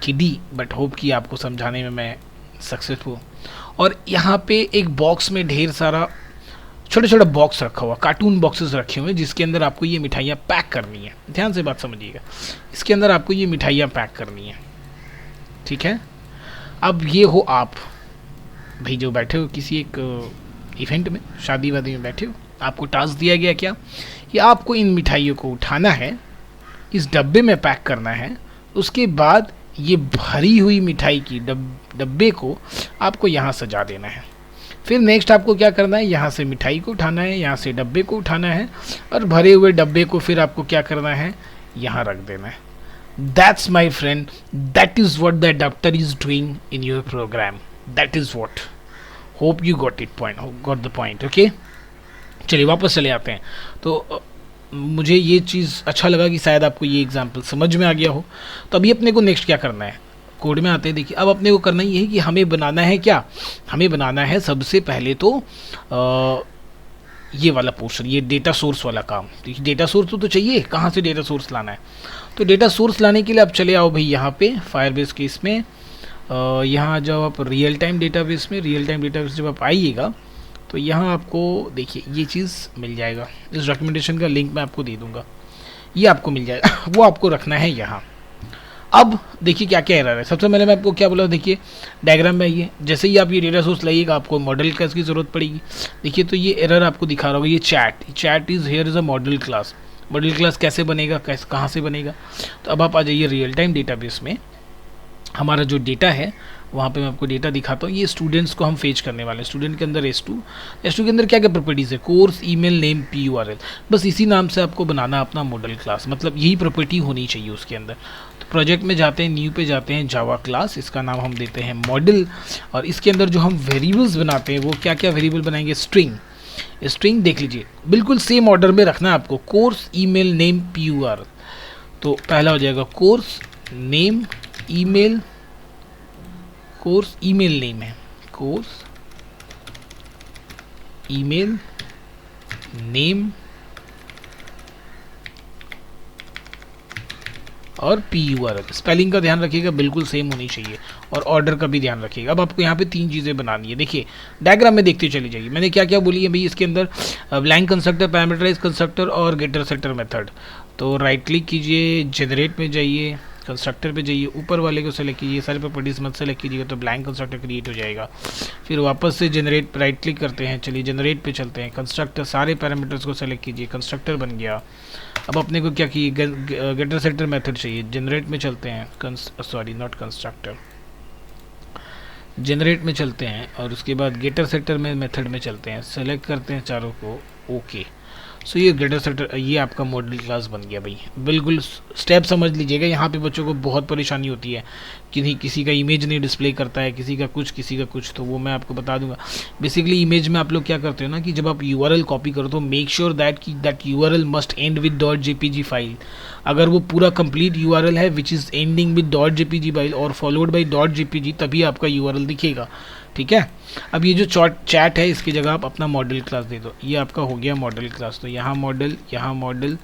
S1: किडी, बट होप कि आपको समझाने में मैं सक्सेसफुल। और यहाँ पे एक बॉक्स में ढेर सारा छोटे छोटे बॉक्स रखा हुआ, कार्टून बॉक्सेस रखे हुए हैं, जिसके अंदर आपको ये मिठाइयाँ पैक करनी है। ध्यान से बात समझिएगा, इसके अंदर आपको ये मिठाइयाँ पैक करनी है, ठीक है। अब ये हो आप भाई जो बैठे हो किसी एक इवेंट में, शादी वादी में बैठे हो, आपको टास्क दिया गया क्या कि आपको इन मिठाइयों को उठाना है, इस डब्बे में पैक करना है, उसके बाद ये भरी हुई मिठाई की डब्बे को आपको यहाँ सजा देना है। फिर नेक्स्ट आपको क्या करना है, यहाँ से मिठाई को उठाना है, यहाँ से डब्बे को उठाना है और भरे हुए डब्बे को फिर आपको क्या करना है, यहाँ रख देना है। That's my friend, that is what the adapter is doing in your program, that is what. Hope you got the point. Okay, चलिए वापस चले आते हैं। तो मुझे ये चीज़ अच्छा लगा कि शायद आपको ये एग्जाम्पल समझ में आ गया हो। तो अभी अपने को नेक्स्ट क्या करना है, कोड में आते हैं। देखिए अब अपने को करना ये है कि हमें बनाना है क्या, हमें बनाना है सबसे पहले तो ये वाला पोर्शन, ये डेटा सोर्स वाला काम। देखिए डेटा सोर्स तो चाहिए, कहाँ से डेटा सोर्स लाना है। तो डेटा सोर्स लाने के लिए आप चले आओ भाई यहाँ पे फायरबेस के इसमें, यहाँ जब आप रियल टाइम डेटाबेस में, रियल टाइम डेटाबेस जब आप आइएगा तो यहाँ आपको देखिए ये चीज़ मिल जाएगा। इस डॉक्यूमेंटेशन का लिंक मैं आपको दे दूँगा, ये आपको मिल जाएगा वो आपको रखना है यहाँ। अब देखिए क्या क्या एरर है। सबसे पहले मैं आपको क्या बोला, देखिए डायग्राम में आइए, जैसे ही आप ये डेटा सोर्स लाइएगा आपको मॉडल क्लास की ज़रूरत पड़ेगी। देखिए तो ये एरर आपको दिखा रहा होगा, ये chat is here is a model class. Model class कैसे बनेगा, कहाँ से बनेगा। तो अब आप आ जाइए रियल टाइम डेटाबेस में, हमारा जो डेटा है वहाँ पे मैं आपको डेटा दिखाता हूँ। ये स्टूडेंट्स को हम फेच करने वाले हैं। स्टूडेंट के अंदर S2 के अंदर क्या क्या प्रॉपर्टीज़ है, कोर्स, ईमेल, नेम, PURL, बस इसी नाम से आपको बनाना अपना मॉडल क्लास, मतलब यही प्रॉपर्टी होनी चाहिए उसके अंदर। तो प्रोजेक्ट में जाते हैं, न्यू पे जाते हैं, जावा क्लास, इसका नाम हम देते हैं मॉडल। और इसके अंदर जो हम वेरिएबल्स बनाते हैं वो क्या क्या वेरिएबल बनाएंगे, स्ट्रिंग देख लीजिए बिल्कुल सेम ऑर्डर में रखना है आपको, कोर्स, ईमेल, नेम, PURL। तो पहला हो जाएगा course, name, email, course email name है, कोर्स ईमेल नेम और PURL। स्पेलिंग का ध्यान रखिएगा, बिल्कुल सेम होनी चाहिए, और ऑर्डर का भी ध्यान रखिएगा। अब आपको यहाँ पे 3 चीज़ें बनानी है। देखिए डायग्राम में देखते चली जाइए, मैंने क्या क्या बोली है भाई इसके अंदर, ब्लैंक कंस्ट्रक्टर, पैरामीटराइज कंस्ट्रक्टर और गेटर सेटर मेथड। तो राइट क्लिक कीजिए, जनरेट में जाइए, कंस्ट्रक्टर पे जाइए, ऊपर वाले को सेलेक्ट कीजिए, सारे प्रॉपर्टीज मत सेलेक्ट कीजिएगा तो ब्लैंक कंस्ट्रक्टर क्रिएट हो जाएगा। फिर वापस से जनरेट राइट क्लिक करते हैं, चलिए जनरेट पे चलते हैं, कंस्ट्रक्टर सारे पैरामीटर्स को सेलेक्ट कीजिए, कंस्ट्रक्टर बन गया। अब अपने को क्या किए, गेटर सेटर मेथड चाहिए, जनरेट में चलते हैं, सॉरी नॉट कंस्ट्रक्टर, जनरेट में चलते हैं और उसके बाद गेटर सेटर में मेथड में चलते हैं, सेलेक्ट करते हैं चारों को, ओके। सो ये गेटर सेटर, ये आपका मॉडल क्लास बन गया भाई। बिल्कुल स्टेप समझ लीजिएगा, यहाँ पे बच्चों को बहुत परेशानी होती है कि किसी का इमेज नहीं डिस्प्ले करता है, किसी का कुछ, तो वो मैं आपको बता दूंगा। बेसिकली इमेज में आप लोग क्या करते हो ना कि जब आप URL कॉपी करो तो make sure that URL must and with .jpg file. अगर वो पूरा कंप्लीट URL है which is ending with .jpg file और फॉलोड बाई .jpg, तभी आपका URL दिखेगा, ठीक है। अब ये जो चैट है इसकी जगह आप अपना मॉडल क्लास दे दो, ये आपका हो गया मॉडल क्लास। तो यहाँ मॉडल, यहाँ मॉडल,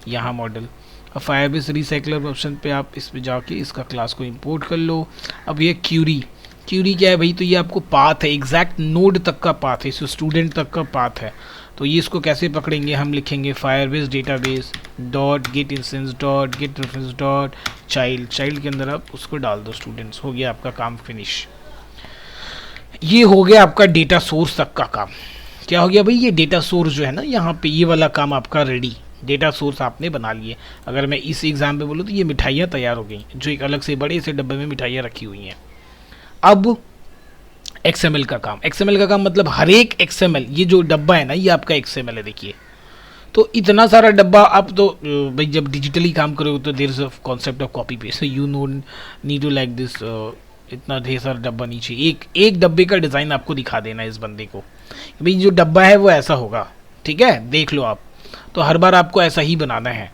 S1: यहाँ मॉडल। अब फायरबेस रिसाइकलर ऑप्शन पे आप इस पे जाके इसका क्लास को इंपोर्ट कर लो। अब ये क्यूरी क्या है भाई, तो ये आपको पाथ है, एग्जैक्ट नोड तक का पाथ है, इस स्टूडेंट तक का पाथ है। तो ये इसको कैसे पकड़ेंगे, हम लिखेंगे Firebase database dot gate instance dot gate reference dot child के अंदर आप उसको डाल दो स्टूडेंट्स, हो गया आपका काम फिनिश। ये हो गया आपका डेटा सोर्स तक का काम। क्या हो गया भाई, ये डेटा सोर्स जो है ना यहाँ पे, ये वाला काम आपका रेडी, डेटा सोर्स आपने बना लिए। अगर मैं इस एग्जाम पे बोलूँ तो ये मिठाइयाँ तैयार हो गई, जो एक अलग से बड़े से डब्बे में मिठाइयाँ रखी हुई हैं। अब XML का काम मतलब हर एक XML, ये जो डब्बा है ना ये आपका XML है। देखिए तो इतना सारा डब्बा, आप तो भाई जब डिजिटली काम करोगे तो there is a concept of copy paste, you no need to like this, इतना ढेर सारा डब्बा नीचे, एक डब्बे का डिज़ाइन आपको दिखा देना इस बंदे को, भाई जो डब्बा है वो ऐसा होगा, ठीक है, देख लो आप। तो हर बार आपको ऐसा ही बनाना है।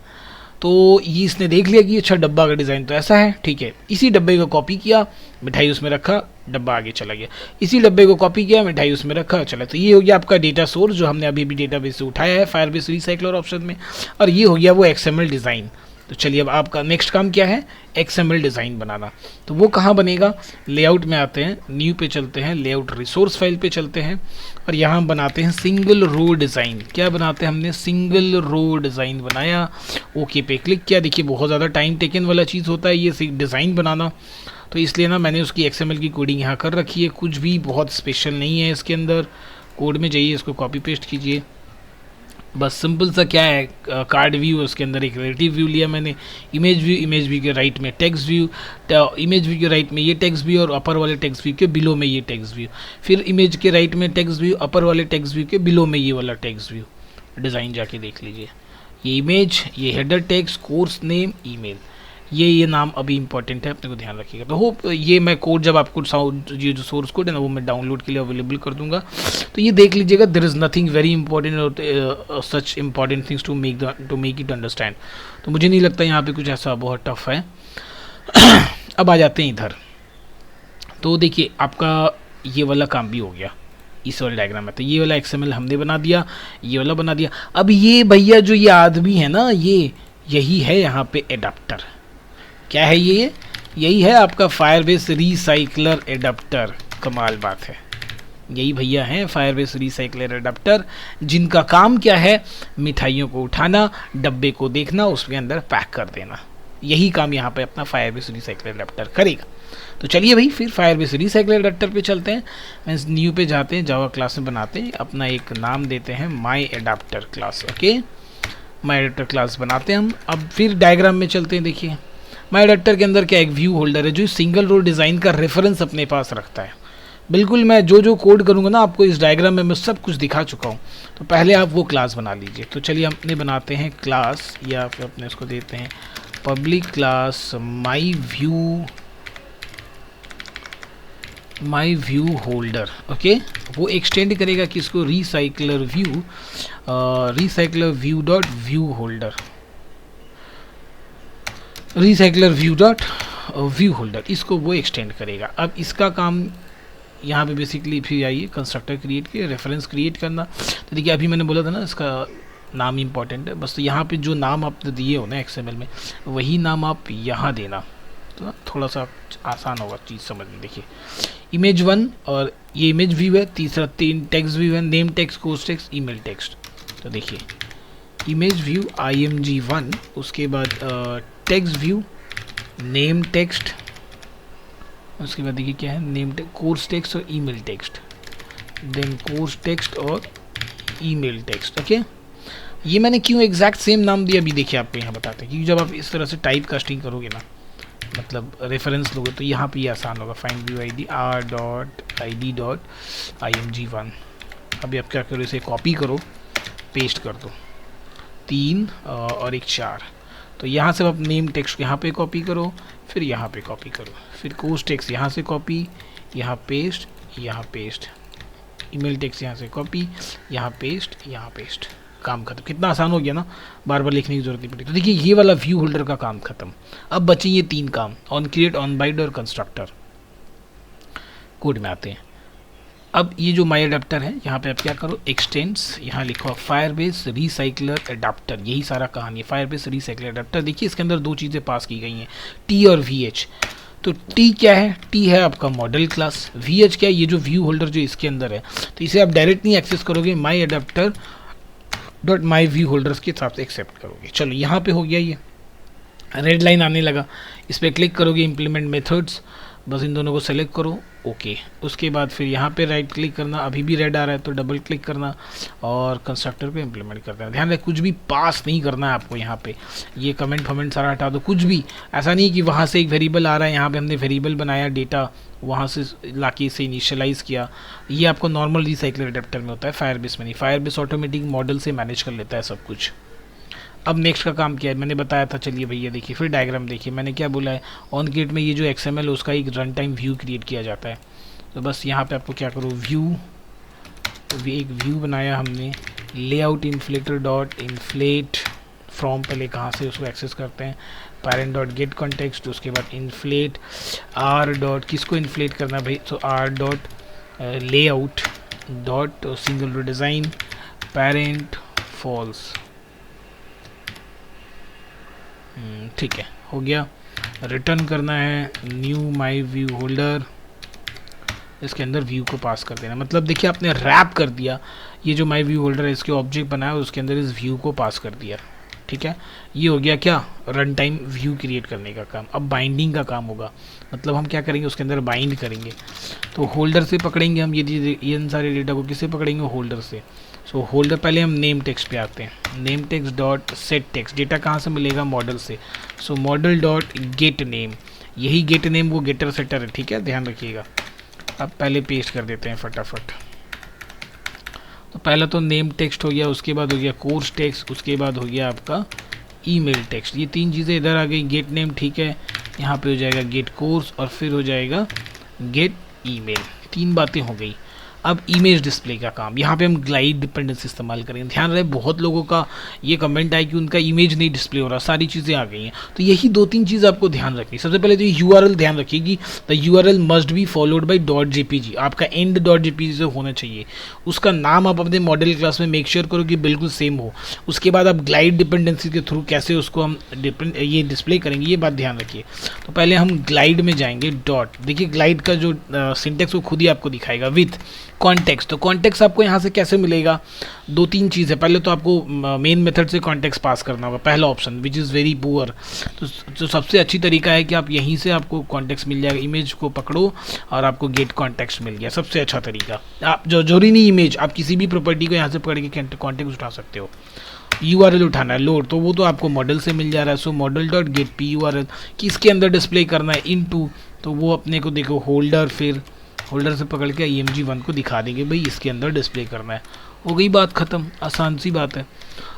S1: तो ये इसने देख लिया कि अच्छा डब्बा का डिज़ाइन तो ऐसा है, ठीक है, इसी डब्बे को कॉपी किया, मिठाई उसमें रखा, डब्बा आगे चला गया, इसी डब्बे को कॉपी किया, मिठाई उसमें रखा, चला। तो ये हो गया आपका डेटा सोर्स जो हमने अभी डेटाबेस से उठाया है फायरबेस रिसाइकलर ऑप्शन में, और ये हो गया वो XML डिज़ाइन। तो चलिए अब आपका नेक्स्ट काम क्या है, XML डिज़ाइन बनाना। तो वो कहाँ बनेगा, लेआउट में आते हैं, न्यू पे चलते हैं, लेआउट रिसोर्स फाइल पे चलते हैं और यहाँ बनाते हैं सिंगल रो डिज़ाइन। क्या बनाते हैं, हमने सिंगल रो डिज़ाइन बनाया, ओके पे क्लिक किया। देखिए बहुत ज़्यादा टाइम टेकन वाला चीज़ होता है ये डिज़ाइन बनाना, तो इसलिए ना मैंने उसकी XML की कोडिंग यहाँ कर रखी है, कुछ भी बहुत स्पेशल नहीं है इसके अंदर। कोड में जाइए, इसको कॉपी पेस्ट कीजिए। बस सिंपल सा क्या है, कार्ड व्यू, उसके अंदर एक रिलेटिव व्यू लिया मैंने, इमेज व्यू के राइट में टेक्स्ट व्यू, इमेज व्यू के राइट में ये टेक्स्ट व्यू और अपर वाले टेक्स्ट व्यू के बिलो में ये टेक्स्ट व्यू, फिर इमेज के राइट में टेक्स्ट व्यू, अपर वाले टेक्स्ट व्यू के बिलो में ये वाला टेक्स्ट व्यू। डिज़ाइन जाके देख लीजिए, ये इमेज, ये header text, course name, email, ये नाम अभी इंपॉर्टेंट है, अपने को ध्यान रखिएगा। तो होप ये मैं कोड जब आपको ये जो सोर्स कोड है ना वो मैं डाउनलोड के लिए अवेलेबल कर दूंगा, तो ये देख लीजिएगा। There is nothing very important और such important things to make it understand. तो मुझे नहीं लगता यहाँ पे कुछ ऐसा बहुत टफ है। अब आ जाते हैं इधर। तो देखिए आपका ये वाला काम भी हो गया इस वाले डायग्राम में। तो ये वाला XML हमने बना दिया, ये वाला बना दिया। अब ये भैया जो ये आदमी है ना, यही है यहाँ पे एडाप्टर। क्या है ये? यही है आपका फायरबेस रिसाइकलर एडाप्टर। कमाल बात है, यही भैया हैं फायरबेस रिसाइकलर एडाप्टर, जिनका काम क्या है, मिठाइयों को उठाना, डब्बे को देखना, उसके अंदर पैक कर देना। यही काम यहाँ पे अपना फायरबेस रिसाइकलर एडाप्टर करेगा। तो चलिए भाई फिर फायरबेस रिसाइकलर एडाप्टर पे चलते हैं। मीन्स न्यू पे जाते हैं, जावा क्लास में बनाते हैं, अपना एक नाम देते हैं माई एडाप्टर क्लास। ओके, माई एडाप्टर क्लास बनाते हैं हम। अब फिर डायग्राम में चलते हैं। देखिए माई एडाप्टर के अंदर क्या एक व्यू होल्डर है जो सिंगल रो डिज़ाइन का रेफरेंस अपने पास रखता है। बिल्कुल मैं जो कोड करूँगा ना आपको इस डायग्राम में मैं सब कुछ दिखा चुका हूँ। तो पहले आप वो क्लास बना लीजिए। तो चलिए अपने बनाते हैं क्लास, या फिर अपने इसको देते हैं public class my view holder. Okay, वो एक्सटेंड करेगा कि इसको recycler view dot view holder, इसको वो एक्सटेंड करेगा। अब इसका काम यहाँ पे बेसिकली फिर आइए कंस्ट्रक्टर क्रिएट किए, रेफरेंस क्रिएट करना। तो देखिए अभी मैंने बोला था ना इसका नाम इंपॉर्टेंट है। बस तो यहाँ पे जो नाम आपने दिए हो ना XML में, वही नाम आप यहाँ देना, तो ना थोड़ा सा आसान होगा चीज़ समझने। देखिए इमेज 1 और ये इमेज व्यू है, तीसरा 3 टेक्स्ट व्यू है, name text, course text, email text. तो देखिए इमेज व्यू IMG1, उसके बाद टेक्स्ट व्यू, नेम टेक्स्ट, उसके बाद देखिए क्या है, नेम कोर्स टेक्स्ट और email text, then course text और ईमेल टेक्स्ट। ओके, ये मैंने क्यों एग्जैक्ट सेम नाम दिया अभी देखिए आपको यहाँ बताते हैं, क्योंकि जब आप इस तरह से टाइप कास्टिंग करोगे ना, मतलब रेफरेंस लोगे, तो यहाँ पे ये आसान होगा। Find view ID r.id.img1। अभी आप क्या करो, इसे कॉपी करो, पेस्ट कर दो, 3 और एक 4। तो यहाँ से आप नेम टेक्स्ट यहाँ पे कॉपी करो, फिर यहाँ पे कॉपी करो, फिर कोर्स टेक्स्ट यहाँ से कॉपी, यहाँ पेस्ट, यहाँ पेस्ट, ईमेल टेक्स्ट यहाँ से कॉपी, यहाँ पेस्ट, काम खत्म। कितना आसान हो गया ना, बार बार लिखने की जरूरत नहीं पड़ी। तो देखिए ये वाला व्यू होल्डर का काम खत्म। अब बचे ये 3 काम, ऑन क्रिएट, ऑन बाइट और कंस्ट्रक्टर। कोड में आते हैं। अब ये जो माई एडाप्टर है, यहाँ पे आप क्या करो, एक्सटेंड्स, यहाँ लिखो फायरबेस रिसाइकलर एडाप्टर। यही सारा कहानी है, फायरबेस रिसाइकलर एडाप्टर। देखिए इसके अंदर 2 चीज़ें पास की गई हैं, T और VH। तो T क्या है? T है आपका मॉडल क्लास, VH क्या है? ये जो व्यू होल्डर जो इसके अंदर है। तो इसे आप डायरेक्ट नहीं एक्सेस करोगे, my adapter dot my view holders के हिसाब से एक्सेप्ट करोगे। चलो यहाँ पे हो गया, ये रेड लाइन आने लगा, इस पर क्लिक करोगे, इम्प्लीमेंट मेथड्स, बस इन दोनों को सेलेक्ट करो। ओके, उसके बाद फिर यहाँ पे राइट क्लिक करना, अभी भी रेड आ रहा है तो डबल क्लिक करना और कंस्ट्रक्टर पे इम्प्लीमेंट कर देना। ध्यान रखें कुछ भी पास नहीं करना है आपको यहाँ पे, ये कमेंट सारा हटा दो, कुछ भी ऐसा नहीं कि वहाँ से एक वेरिएबल आ रहा है, यहाँ पे हमने वेरिएबल बनाया, डेटा वहाँ से लाके इसे इनिशियलाइज़ किया। ये आपको नॉर्मल रिसाइकलर एडाप्टर में होता है, फायरबेस में नहीं। फायरबेस ऑटोमेटिक मॉडल से मैनेज कर लेता है सब कुछ। अब नेक्स्ट का काम क्या है, मैंने बताया था। चलिए भैया देखिए फिर डायग्राम देखिए, मैंने क्या बोला है, ऑन क्रिएट में ये जो XML है उसका एक रन टाइम व्यू क्रिएट किया जाता है। तो बस यहाँ पे आपको क्या करो, एक व्यू बनाया हमने, layout inflator dot inflate from, पहले कहाँ से उसको एक्सेस करते हैं, पैरेंट डॉट गेट कॉन्टेक्स्ट, उसके बाद इन्फ्लेट r डॉट, किसको इन्फ्लेट करना है भाई, तो r dot layout dot single row design parent false. ठीक है, हो गया। रिटर्न करना है न्यू माई व्यू होल्डर, इसके अंदर व्यू को पास कर देना। मतलब देखिए आपने रैप कर दिया, ये जो माई व्यू होल्डर है इसके ऑब्जेक्ट बनाया उसके अंदर इस व्यू को पास कर दिया। ठीक है, ये हो गया क्या, रन टाइम व्यू क्रिएट करने का काम। अब बाइंडिंग का काम होगा, मतलब हम क्या करेंगे, उसके अंदर बाइंड करेंगे। तो होल्डर से पकड़ेंगे हम ये इन सारे डेटा को, किससे पकड़ेंगे, होल्डर से। सो होल्डर, पहले हम नेम टेक्स्ट पे आते हैं, name text dot set text, data कहाँ से मिलेगा, मॉडल से। सो मॉडल डॉट गेट नेम, यही गेट नेम वो गेटर सेटर है, ठीक है, ध्यान रखिएगा। अब पहले पेस्ट कर देते हैं फटाफट। तो पहला तो नेम टेक्स्ट हो गया, उसके बाद हो गया कोर्स टेक्स्ट, उसके बाद हो गया आपका ईमेल टेक्स्ट। ये तीन चीज़ें इधर आ गई, गेट नेम, ठीक है, यहाँ पे हो जाएगा गेट कोर्स और फिर हो जाएगा गेट ईमेल, तीन बातें हो गई। अब इमेज डिस्प्ले का काम, यहाँ पे हम ग्लाइड डिपेंडेंसी इस्तेमाल करेंगे। ध्यान रहे, बहुत लोगों का ये कमेंट है कि उनका इमेज नहीं डिस्प्ले हो रहा, सारी चीज़ें आ गई हैं। तो यही दो तीन चीज़ आपको ध्यान रखनी। सबसे पहले तो URL ध्यान रखिए कि the URL must be followed by .jpg, आपका एंड .jpg से होना चाहिए। उसका नाम आप अपने मॉडल क्लास में मेक श्योर करो कि बिल्कुल सेम हो। उसके बाद आप ग्लाइड डिपेंडेंसी के थ्रू कैसे उसको हम ये डिस्प्ले करेंगे, ये बात ध्यान रखिए। तो पहले हम ग्लाइड में जाएंगे, डॉट, देखिए ग्लाइड का जो सिंटेक्स वो खुद ही आपको दिखाएगा, विथ कॉन्टेक्स्ट। तो कॉन्टेक्स्ट आपको यहाँ से कैसे मिलेगा, दो तीन चीज़ है। पहले तो आपको मेन मेथड से कॉन्टेक्स्ट पास करना होगा, पहला option, which is very poor. तो सबसे अच्छी तरीका है कि आप यहीं से आपको कॉन्टेक्स्ट मिल जाएगा, इमेज को पकड़ो और आपको गेट कॉन्टेक्स्ट मिल गया, सबसे अच्छा तरीका। आप जो जरूरी नहीं इमेज, आप किसी भी प्रॉपर्टी को यहाँ से पकड़ के कॉन्टेक्स्ट उठा सकते हो। URL उठाना है, लोड, तो वो तो आपको मॉडल से मिल जा रहा है। सो मॉडल डॉट गेट PURL, कि इसके अंदर डिस्प्ले करना है इनटू, तो वो अपने को देखो होल्डर, फिर होल्डर से पकड़ के EMG1 को दिखा देंगे, भाई इसके अंदर डिस्प्ले करना है। हो गई बात ख़त्म, आसान सी बात है।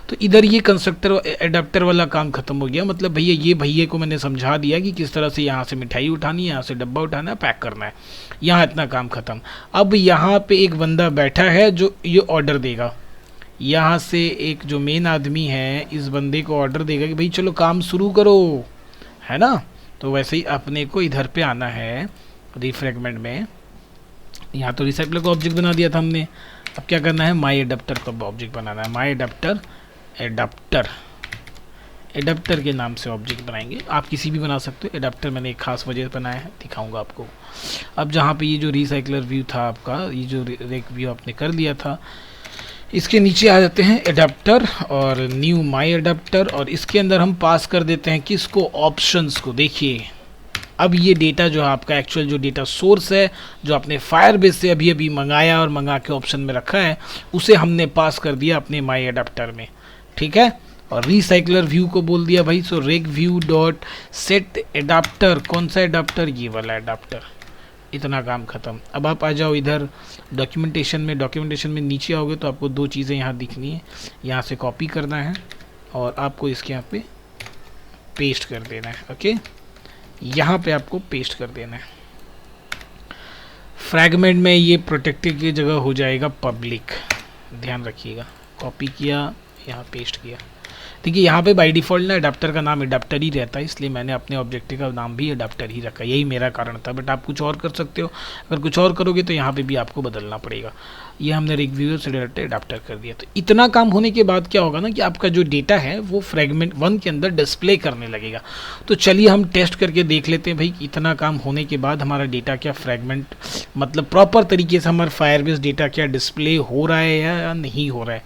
S1: तो इधर ये कंस्ट्रक्टर एडाप्टर वाला काम खत्म हो गया। मतलब भैया ये भैया को मैंने समझा दिया कि किस तरह से यहाँ से मिठाई उठानी है, यहाँ से डब्बा उठाना है, पैक करना है, यहाँ इतना काम खत्म। अब यहाँ पे एक बंदा बैठा है जो ये ऑर्डर देगा, यहाँ से एक जो मेन आदमी है इस बंदे को ऑर्डर देगा कि भाई चलो काम शुरू करो, है ना। तो वैसे ही अपने को इधर पे आना है रीफ्रैगमेंट में, यहाँ तो रिसाइकलर का ऑब्जेक्ट बना दिया था हमने। अब क्या करना है, माई एडाप्टर का ऑब्जेक्ट बनाना है, माई एडाप्टर, एडाप्टर के नाम से ऑब्जेक्ट बनाएंगे। आप किसी भी बना सकते हो, एडाप्टर मैंने एक खास वजह बनाया है, दिखाऊंगा आपको। अब जहाँ पे ये जो रिसाइकलर व्यू था आपका, ये जो रेक व्यू आपने कर लिया था, इसके नीचे आ जाते हैं एडाप्टर और न्यू माई एडाप्टर, और इसके अंदर हम पास कर देते हैं किसको, ऑप्शंस को। देखिए अब ये डेटा जो है आपका एक्चुअल जो डेटा सोर्स है, जो आपने फायरबेस से अभी अभी मंगाया और मंगा के ऑप्शन में रखा है, उसे हमने पास कर दिया अपने माई एडाप्टर में, ठीक है। और रिसाइकलर व्यू को बोल दिया भाई, so rec view dot set adapter, कौन सा एडाप्टर, ये वाला एडाप्टर। इतना काम खत्म। अब आप आ जाओ इधर डॉक्यूमेंटेशन में, डॉक्यूमेंटेशन में नीचे आओगे तो आपको दो चीज़ें यहाँ दिखनी है, यहाँ से कॉपी करना है और आपको इसके यहाँ पे पेस्ट कर देना है, ओके, यहाँ पे आपको पेस्ट कर देना है। फ्रैगमेंट में ये प्रोटेक्टेड की जगह हो जाएगा पब्लिक, ध्यान रखिएगा। कॉपी किया, यहाँ पेस्ट किया। देखिए यहाँ पे बाय डिफ़ॉल्ट ना एडाप्टर का नाम एडाप्टर ही रहता है, इसलिए मैंने अपने ऑब्जेक्टिव का नाम भी एडाप्टर ही रखा, यही मेरा कारण था। बट आप कुछ और कर सकते हो, अगर कुछ और करोगे तो यहाँ पे भी आपको बदलना पड़ेगा। ये हमने रेक व्यू से डायरेक्ट एडाप्टर कर दिया। तो इतना काम होने के बाद क्या होगा ना कि आपका जो डेटा है वो फ्रेगमेंट 1 के अंदर डिस्प्ले करने लगेगा। तो चलिए हम टेस्ट करके देख लेते हैं भाई, इतना काम होने के बाद हमारा डेटा क्या फ्रेगमेंट, मतलब प्रॉपर तरीके से हमारा फायरबेस डेटा क्या डिस्प्ले हो रहा है या नहीं हो रहा है।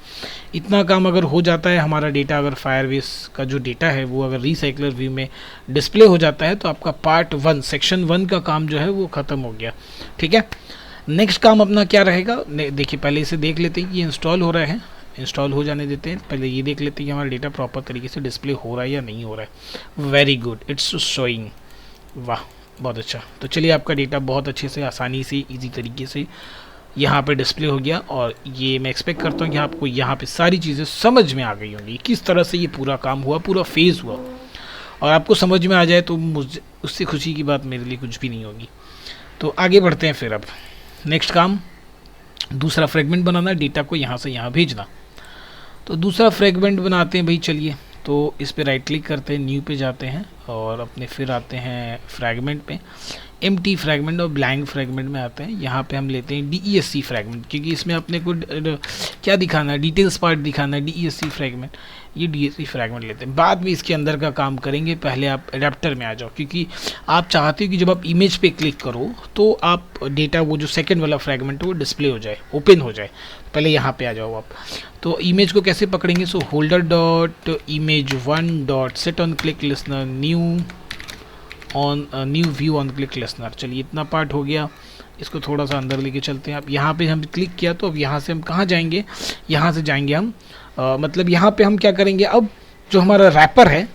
S1: इतना काम अगर हो जाता है हमारा डेटा, अगर फायरबेस का जो डेटा है वो अगर रिसाइकलर व्यू में डिस्प्ले हो जाता है, तो आपका पार्ट 1 सेक्शन 1 का काम जो है वो ख़त्म हो गया, ठीक है। नेक्स्ट काम अपना क्या रहेगा, देखिए पहले इसे देख लेते हैं कि इंस्टॉल हो रहा है, इंस्टॉल हो जाने देते हैं। पहले ये देख लेते हैं कि हमारा डेटा प्रॉपर तरीके से डिस्प्ले हो रहा है या नहीं हो रहा है। वेरी गुड, इट्स शोइंग, वाह बहुत अच्छा। तो चलिए आपका डेटा बहुत अच्छे से, आसानी से, इजी तरीके से यहाँ पे डिस्प्ले हो गया। और ये मैं एक्सपेक्ट करता हूँ कि आपको यहाँ पे सारी चीज़ें समझ में आ गई होंगी, किस तरह से ये पूरा काम हुआ, पूरा फेज़ हुआ। और आपको समझ में आ जाए तो मुझे उससे खुशी की बात मेरे लिए कुछ भी नहीं होगी। तो आगे बढ़ते हैं फिर। अब नेक्स्ट काम, दूसरा फ्रेगमेंट बनाना, डेटा को यहाँ से यहाँ भेजना। तो दूसरा फ्रेगमेंट बनाते हैं भाई, चलिए। तो इस पे राइट क्लिक करते हैं, न्यू पे जाते हैं और अपने फिर आते हैं फ्रैगमेंट पे। एम्प्टी फ्रैगमेंट और ब्लैंक फ्रैगमेंट में आते हैं। यहाँ पे हम लेते हैं DESC फ्रैगमेंट, क्योंकि इसमें अपने को क्या दिखाना है, डिटेल्स पार्ट दिखाना है, DESC फ्रैगमेंट। ये DESC फ्रैगमेंट लेते हैं, बाद में इसके अंदर का काम करेंगे। पहले आप एडाप्टर में आ जाओ, क्योंकि आप चाहते हो कि जब आप इमेज पे क्लिक करो तो आप डेटा, वो जो सेकंड वाला फ्रैगमेंट है वो डिस्प्ले हो जाए, ओपन हो जाए। पहले यहाँ पे आ जाओ आप। तो इमेज को कैसे पकड़ेंगे, so holder dot image 1 dot set on click listener new view on click listener. चलिए इतना पार्ट हो गया, इसको थोड़ा सा अंदर लेके चलते हैं। अब यहाँ पे हम क्लिक किया तो अब यहाँ से हम कहाँ जाएंगे, यहाँ से जाएंगे हम मतलब यहाँ पे हम क्या करेंगे, अब जो हमारा रैपर है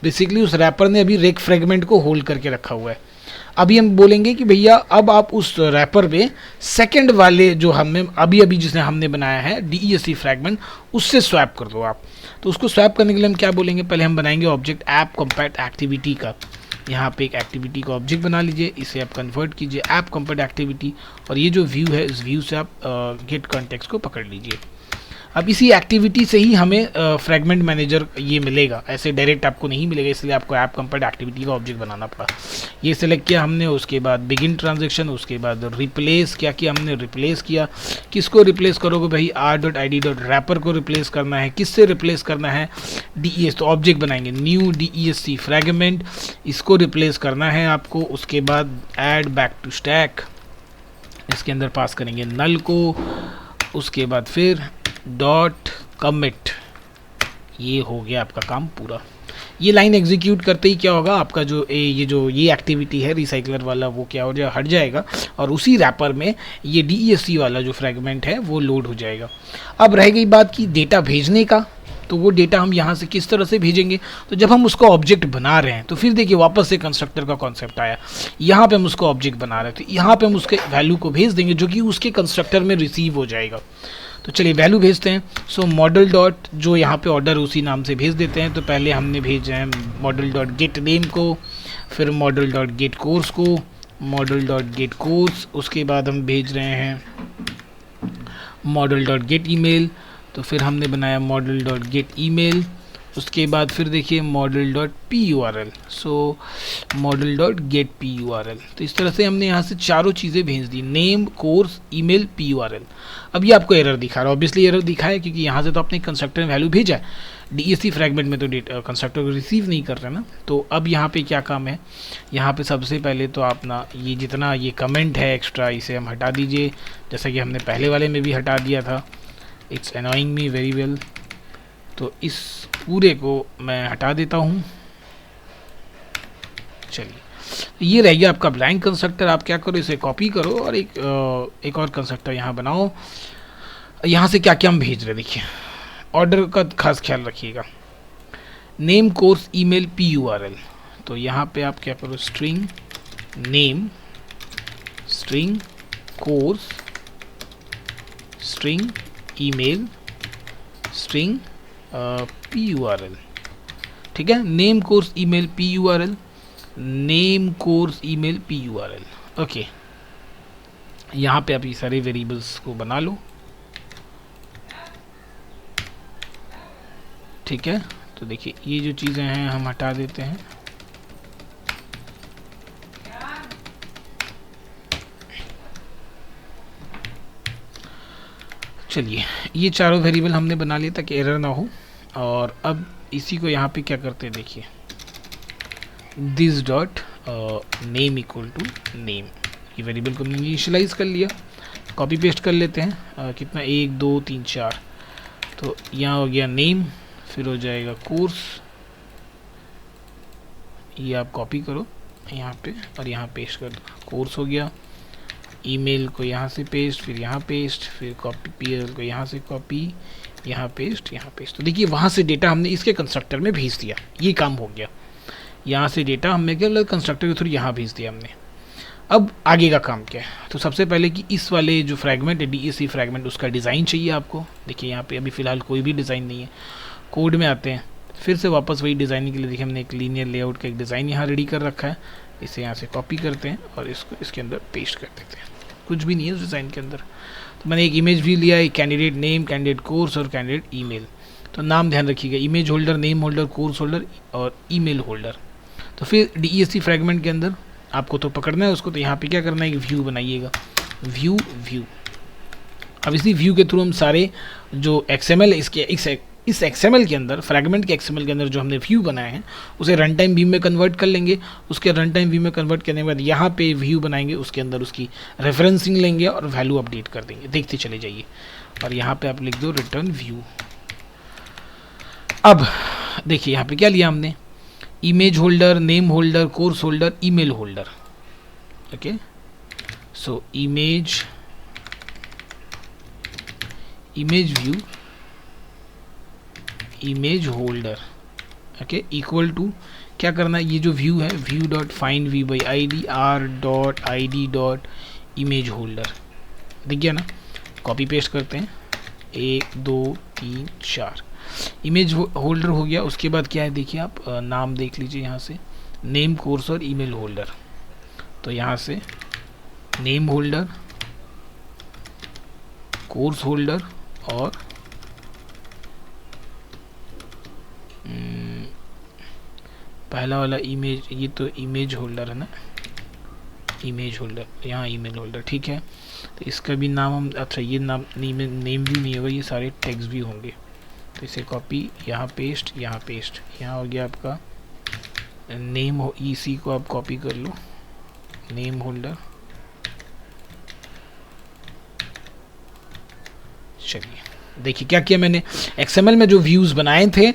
S1: बेसिकली उस रैपर ने अभी रेक फ्रेगमेंट को होल्ड करके रखा हुआ है। अभी हम बोलेंगे कि भैया अब आप उस रैपर में सेकंड वाले जो हमें अभी जिसने हमने बनाया है DESC फ्रैगमेंट, उससे स्वैप कर दो आप। तो उसको स्वैप करने के लिए हम क्या बोलेंगे, पहले हम बनाएंगे ऑब्जेक्ट ऐप कॉम्पैक्ट एक्टिविटी का। यहाँ पे एक एक्टिविटी का ऑब्जेक्ट बना लीजिए, इसे आप कन्वर्ट कीजिए ऐप कॉम्पैक्ट एक्टिविटी, और ये जो व्यू है इस व्यू से आप गेट कॉन्टेक्स्ट को पकड़ लीजिए। अब इसी एक्टिविटी से ही हमें फ्रैगमेंट मैनेजर ये मिलेगा, ऐसे डायरेक्ट आपको नहीं मिलेगा, इसलिए आपको ऐप कॉम्पैक्ट एक्टिविटी का ऑब्जेक्ट बनाना पड़ा। ये सिलेक्ट किया हमने, उसके बाद बिगिन ट्रांजेक्शन, उसके बाद रिप्लेस क्या किया हमने, रिप्लेस किया। किसको रिप्लेस करोगे भाई, r.id.wrapper को रिप्लेस करना है। किससे रिप्लेस करना है, DES, तो ऑब्जेक्ट बनाएंगे न्यू DESC फ्रैगमेंट, इसको रिप्लेस करना है आपको। उसके बाद ऐड बैक टू स्टैक, इसके अंदर पास करेंगे नल को। उसके बाद फिर डॉट कमिट, ये हो गया आपका काम पूरा। ये लाइन एग्जीक्यूट करते ही क्या होगा, आपका जो ये एक्टिविटी है रिसाइकलर वाला वो क्या हो जाएगा, हट जाएगा, और उसी रैपर में ये DESC वाला जो फ्रैगमेंट है वो लोड हो जाएगा। अब रह गई बात की डेटा भेजने का, तो वो डेटा हम यहाँ से किस तरह से भेजेंगे, तो जब हम उसका ऑब्जेक्ट बना रहे हैं तो फिर देखिए वापस से कंस्ट्रक्टर का कॉन्सेप्ट आया। यहाँ पे हम उसका ऑब्जेक्ट बना रहे थे, यहाँ पे हम उसके वैल्यू को भेज देंगे जो कि उसके कंस्ट्रक्टर में रिसीव हो जाएगा। तो चलिए वैल्यू भेजते हैं। सो मॉडल डॉट, जो यहाँ पे ऑर्डर उसी नाम से भेज देते हैं। तो पहले हमने भेजा है मॉडल डॉट गेट नेम को, फिर मॉडल डॉट गेट कोर्स को, मॉडल डॉट गेट कोर्स, उसके बाद हम भेज रहे हैं मॉडल डॉट गेट ईमेल। तो फिर हमने बनाया मॉडल डॉट गेट ईमेल, उसके बाद फिर देखिए मॉडल डॉट PURL, सो मॉडल डॉट गेट PURL। तो इस तरह से हमने यहाँ से चारों चीज़ें भेज दी, नेम, कोर्स, ईमेल, PURL। अब ये आपको एरर दिखा रहा है, ऑब्वियसली एरर दिखा है क्योंकि यहाँ से तो आपने कंस्ट्रक्टर में वैल्यू भेजा है, DESC फ्रैगमेंट में तो कंस्ट्रक्टर को रिसीव नहीं कर रहे ना। तो अब यहाँ पे क्या काम है, यहाँ पे सबसे पहले तो आप ना ये जितना ये कमेंट है एक्स्ट्रा, इसे हम हटा दीजिए, जैसा कि हमने पहले वाले में भी हटा दिया था। It's annoying me very well, तो इस पूरे को मैं हटा देता हूँ। चलिए ये रह गया आपका ब्लैंक कंस्ट्रक्टर। आप क्या करो, इसे कॉपी करो और एक और कंस्ट्रक्टर यहाँ बनाओ। यहाँ से क्या क्या हम भेज रहे हैं देखिए, ऑर्डर का खास ख्याल रखिएगा। Name, course, email, PURL। तो यहाँ पे आप क्या करो, string name, string course, string email, string PURL। ठीक है, name, course, email, PURL, name, course, email, PURL। Okay, यहाँ पे आप ये सारे वेरिएबल्स को बना लो। ठीक है, तो देखिए ये जो चीज़ें हैं हम हटा देते हैं। चलिए ये चारों वेरिएबल हमने बना लिए ताकि एरर ना हो। और अब इसी को यहाँ पे क्या करते हैं देखिए, this dot name equal to name, ये वेरिएबल को हमने इनिशियलाइज कर लिया। कॉपी पेस्ट कर लेते हैं, कितना 1 2 3 4। तो यहाँ हो गया नेम, फिर हो जाएगा कोर्स, ये आप कॉपी करो यहाँ पे और यहाँ पेस्ट कर दो, कोर्स हो गया। ईमेल को यहाँ से पेस्ट, फिर यहाँ पेस्ट, फिर कॉपी, PURL को यहाँ से कॉपी, यहाँ पेस्ट, यहाँ पेस्ट। तो देखिए वहाँ से डेटा हमने इसके कंस्ट्रक्टर में भेज दिया, ये काम हो गया। यहाँ से डेटा हमने क्या कंस्ट्रक्टर के थ्रू यहाँ भेज दिया हमने। अब आगे का काम क्या है, तो सबसे पहले कि इस वाले जो फ्रैगमेंट है DESC फ्रैगमेंट, उसका डिज़ाइन चाहिए आपको। देखिए यहाँ पे अभी फ़िलहाल कोई भी डिज़ाइन नहीं है। कोड में आते हैं, फिर से वापस वही डिज़ाइनिंग के लिए देखिए हमने एक लीनियर लेआउट का एक डिज़ाइन यहाँ रेडी कर रखा है। इसे यहाँ से कॉपी करते हैं और इसको इसके अंदर पेस्ट कर देते हैं। कुछ भी नहीं है उस डिज़ाइन के अंदर। तो मैंने एक इमेज भी लिया, एक कैंडिडेट नेम, कैंडिडेट कोर्स और कैंडिडेट ईमेल। तो नाम ध्यान रखिएगा, image holder, name holder, course holder और ईमेल होल्डर। तो फिर DESC फ्रैगमेंट के अंदर आपको तो पकड़ना है उसको, तो यहाँ पे क्या करना है कि व्यू बनाइएगा, व्यू व्यू। अब इसी व्यू के थ्रू हम सारे जो XML इसके इस XML के अंदर, फ्रैगमेंट के XML के अंदर जो हमने व्यू बनाए हैं उसे रन टाइम व्यू में कन्वर्ट कर लेंगे। उसके रन टाइम व्यू में कन्वर्ट करने के बाद यहाँ पे व्यू बनाएंगे, उसके अंदर उसकी रेफरेंसिंग लेंगे और वैल्यू अपडेट कर देंगे। देखते चले जाइए, और यहाँ पे आप लिख दो रिटर्न व्यू। अब देखिए यहाँ पे क्या लिया हमने, image holder, name holder, course holder, email holder. Okay, so image view, image holder, okay, equal to क्या करना है, ये जो व्यू है view dot find v by ID r.id.image holder, दिख गया ना। कॉपी पेस्ट करते हैं, 1 2 3 4, इमेज होल्डर हो गया। उसके बाद क्या है देखिए आप, नाम देख लीजिए यहाँ से, नेम, कोर्स और ईमेल होल्डर। तो यहाँ से नेम होल्डर, कोर्स होल्डर और पहला वाला इमेज, ये तो इमेज होल्डर है ना, इमेज होल्डर, यहाँ ईमेल होल्डर, ठीक है। तो इसका भी नाम हम, अच्छा ये नाम नेम भी नहीं होगा, ये सारे टैग्स भी होंगे। तो इसे कॉपी, यहाँ पेस्ट, यहाँ पेस्ट, यहाँ हो गया आपका नेम हो, इसी को आप कॉपी कर लो, नेम होल्डर। चलिए देखिए क्या किया मैंने, XML में जो व्यूज़ बनाए थे,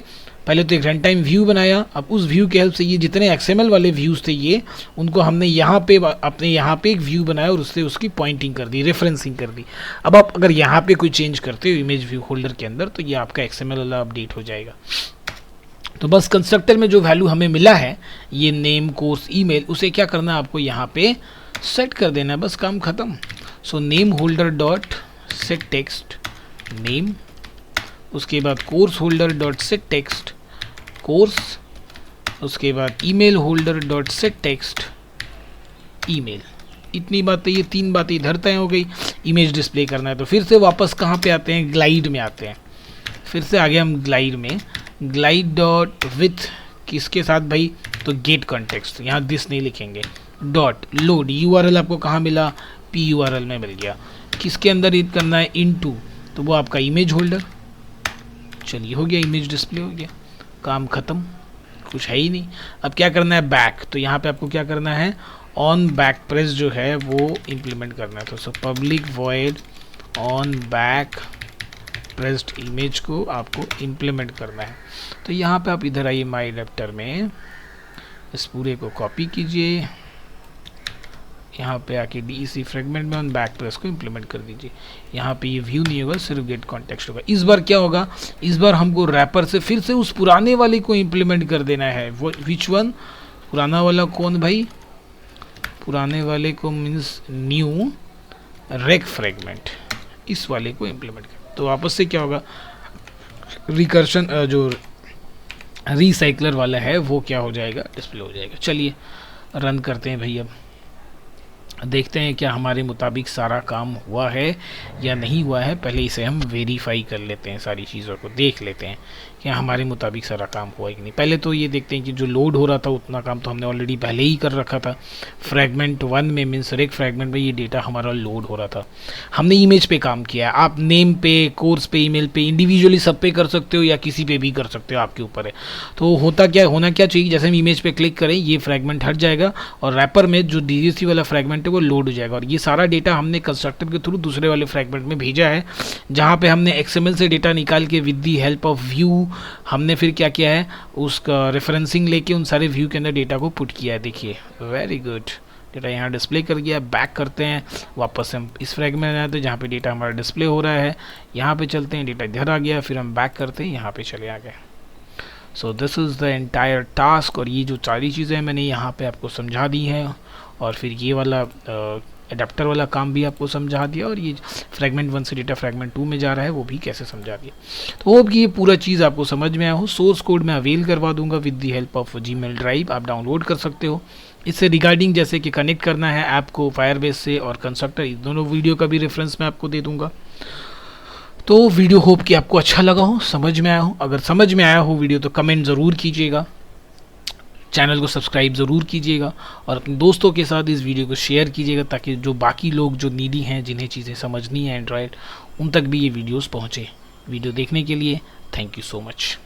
S1: पहले तो एक रन टाइम व्यू बनाया। अब उस व्यू के हेल्प से ये जितने XML वाले व्यूज़ थे ये, उनको हमने यहाँ पे अपने यहाँ पे एक व्यू बनाया और उससे उसकी पॉइंटिंग कर दी, रेफरेंसिंग कर दी। अब आप अगर यहाँ पे कोई चेंज करते हो इमेज व्यू होल्डर के अंदर, तो ये आपका XML वाला अपडेट हो जाएगा। तो बस कंस्ट्रक्टर में जो वैल्यू हमें मिला है, ये नेम, कोर्स, ईमेल, उसे क्या करना है आपको यहाँ पे सेट कर देना है, बस काम खत्म। So name holder dot set text name, उसके बाद course holder dot set text course, उसके बाद email holder dot set text email. इतनी बातें, ये 3 बातें इधर तय हो गई। इमेज डिस्प्ले करना है तो फिर से वापस कहाँ पे आते हैं, ग्लाइड में आते हैं। फिर से आ गए हम ग्लाइड में, ग्लाइड डॉट विथ किसके साथ भाई, तो गेट कॉन्टेक्स्ट, यहाँ दिस नहीं लिखेंगे, डॉट लोड URL आपको कहाँ मिला, PURL में मिल गया। किसके अंदर रीड करना है, इनटू, तो वो आपका इमेज होल्डर। चलिए हो गया, इमेज डिस्प्ले हो गया, काम ख़त्म, कुछ है ही नहीं। अब क्या करना है, बैक, तो यहाँ पे आपको क्या करना है, ऑन बैक प्रेस जो है वो इम्प्लीमेंट करना है। तो so public void on back pressed image को आपको इम्प्लीमेंट करना है। तो यहाँ पे आप इधर आइए माई एडेप्टर में, इस पूरे को कॉपी कीजिए, यहाँ पे आके DEC फ्रेगमेंट में ऑन बैक प्रेस को इम्प्लीमेंट कर दीजिए। यहाँ पे ये व्यू नहीं होगा, सिर्फ गेट कॉन्टेक्स्ट होगा। इस बार क्या होगा, इस बार हमको रैपर से फिर से उस पुराने वाले को इम्प्लीमेंट कर देना है। वो विच वन, पुराना वाला कौन भाई, पुराने वाले को मीन्स न्यू रेक फ्रेगमेंट, इस वाले को इम्प्लीमेंट कर। तो वापस से क्या होगा, रिकर्शन जो रिसाइकलर वाला है वो क्या हो जाएगा, डिस्प्ले हो जाएगा। चलिए रन करते हैं भाई, अब देखते हैं क्या हमारे मुताबिक सारा काम हुआ है या नहीं हुआ है। पहले इसे हम वेरीफाई कर लेते हैं, सारी चीज़ों को देख लेते हैं क्या हमारे मुताबिक सारा काम हुआ है कि नहीं। पहले तो ये देखते हैं कि जो लोड हो रहा था उतना काम तो हमने ऑलरेडी पहले ही कर रखा था। फ्रैगमेंट 1 में मीन्स रेक फ्रैगमेंट में ये डेटा हमारा लोड हो रहा था, हमने इमेज पे काम किया है। आप नेम पे, कोर्स पे, ईमेल पे, इंडिविजुअली सब पे कर सकते हो या किसी पे भी कर सकते हो, आपके ऊपर है। तो होना क्या चाहिए, जैसे हम इमेज पे क्लिक करें ये फ्रैगमेंट हट जाएगा और रैपर में जो DEC वाला फ्रैगमेंट है वो लोड हो जाएगा। और ये सारा डेटा हमने कंस्ट्रक्टर के थ्रू दूसरे वाले फ्रैगमेंट में भेजा है, जहाँ पे हमने XML से डेटा निकाल के with the help of view हमने फिर क्या किया है, उसका रेफरेंसिंग लेके उन सारे व्यू के अंदर डेटा को पुट किया है। देखिए वेरी गुड, डेटा यहाँ डिस्प्ले कर गया। बैक करते हैं, वापस हम इस फ्रैगमेंट में आते हैं जहाँ पे डेटा हमारा डिस्प्ले हो रहा है, यहाँ पे चलते हैं, डेटा इधर आ गया, फिर हम बैक करते हैं, यहाँ पे चले आ गए। So this is the entire task. और ये जो सारी चीज़ें मैंने यहाँ पे आपको समझा दी हैं, और फिर ये वाला एडाप्टर वाला काम भी आपको समझा दिया, और ये फ्रैगमेंट 1 से डेटा फ्रैगमेंट 2 में जा रहा है वो भी कैसे समझा दिया। तो होप कि ये पूरा चीज़ आपको समझ में आया हो। सोर्स कोड मैं अवेल करवा दूंगा with the help of Gmail drive, आप डाउनलोड कर सकते हो। इससे रिगार्डिंग जैसे कि कनेक्ट करना है ऐप को फायरबेस से और कंस्ट्रक्टर, इस दोनों वीडियो का भी रेफरेंस मैं आपको दे दूंगा। तो वीडियो होप कि आपको अच्छा लगा हो, समझ में आया हो। अगर समझ में आया हो वीडियो तो कमेंट ज़रूर कीजिएगा। चैनल को सब्सक्राइब ज़रूर कीजिएगा और अपने दोस्तों के साथ इस वीडियो को शेयर कीजिएगा, ताकि जो बाकी लोग जो नीडी हैं, जिन्हें चीज़ें समझनी है एंड्रॉयड, उन तक भी ये वीडियोस पहुँचे। वीडियो देखने के लिए थैंक यू सो मच।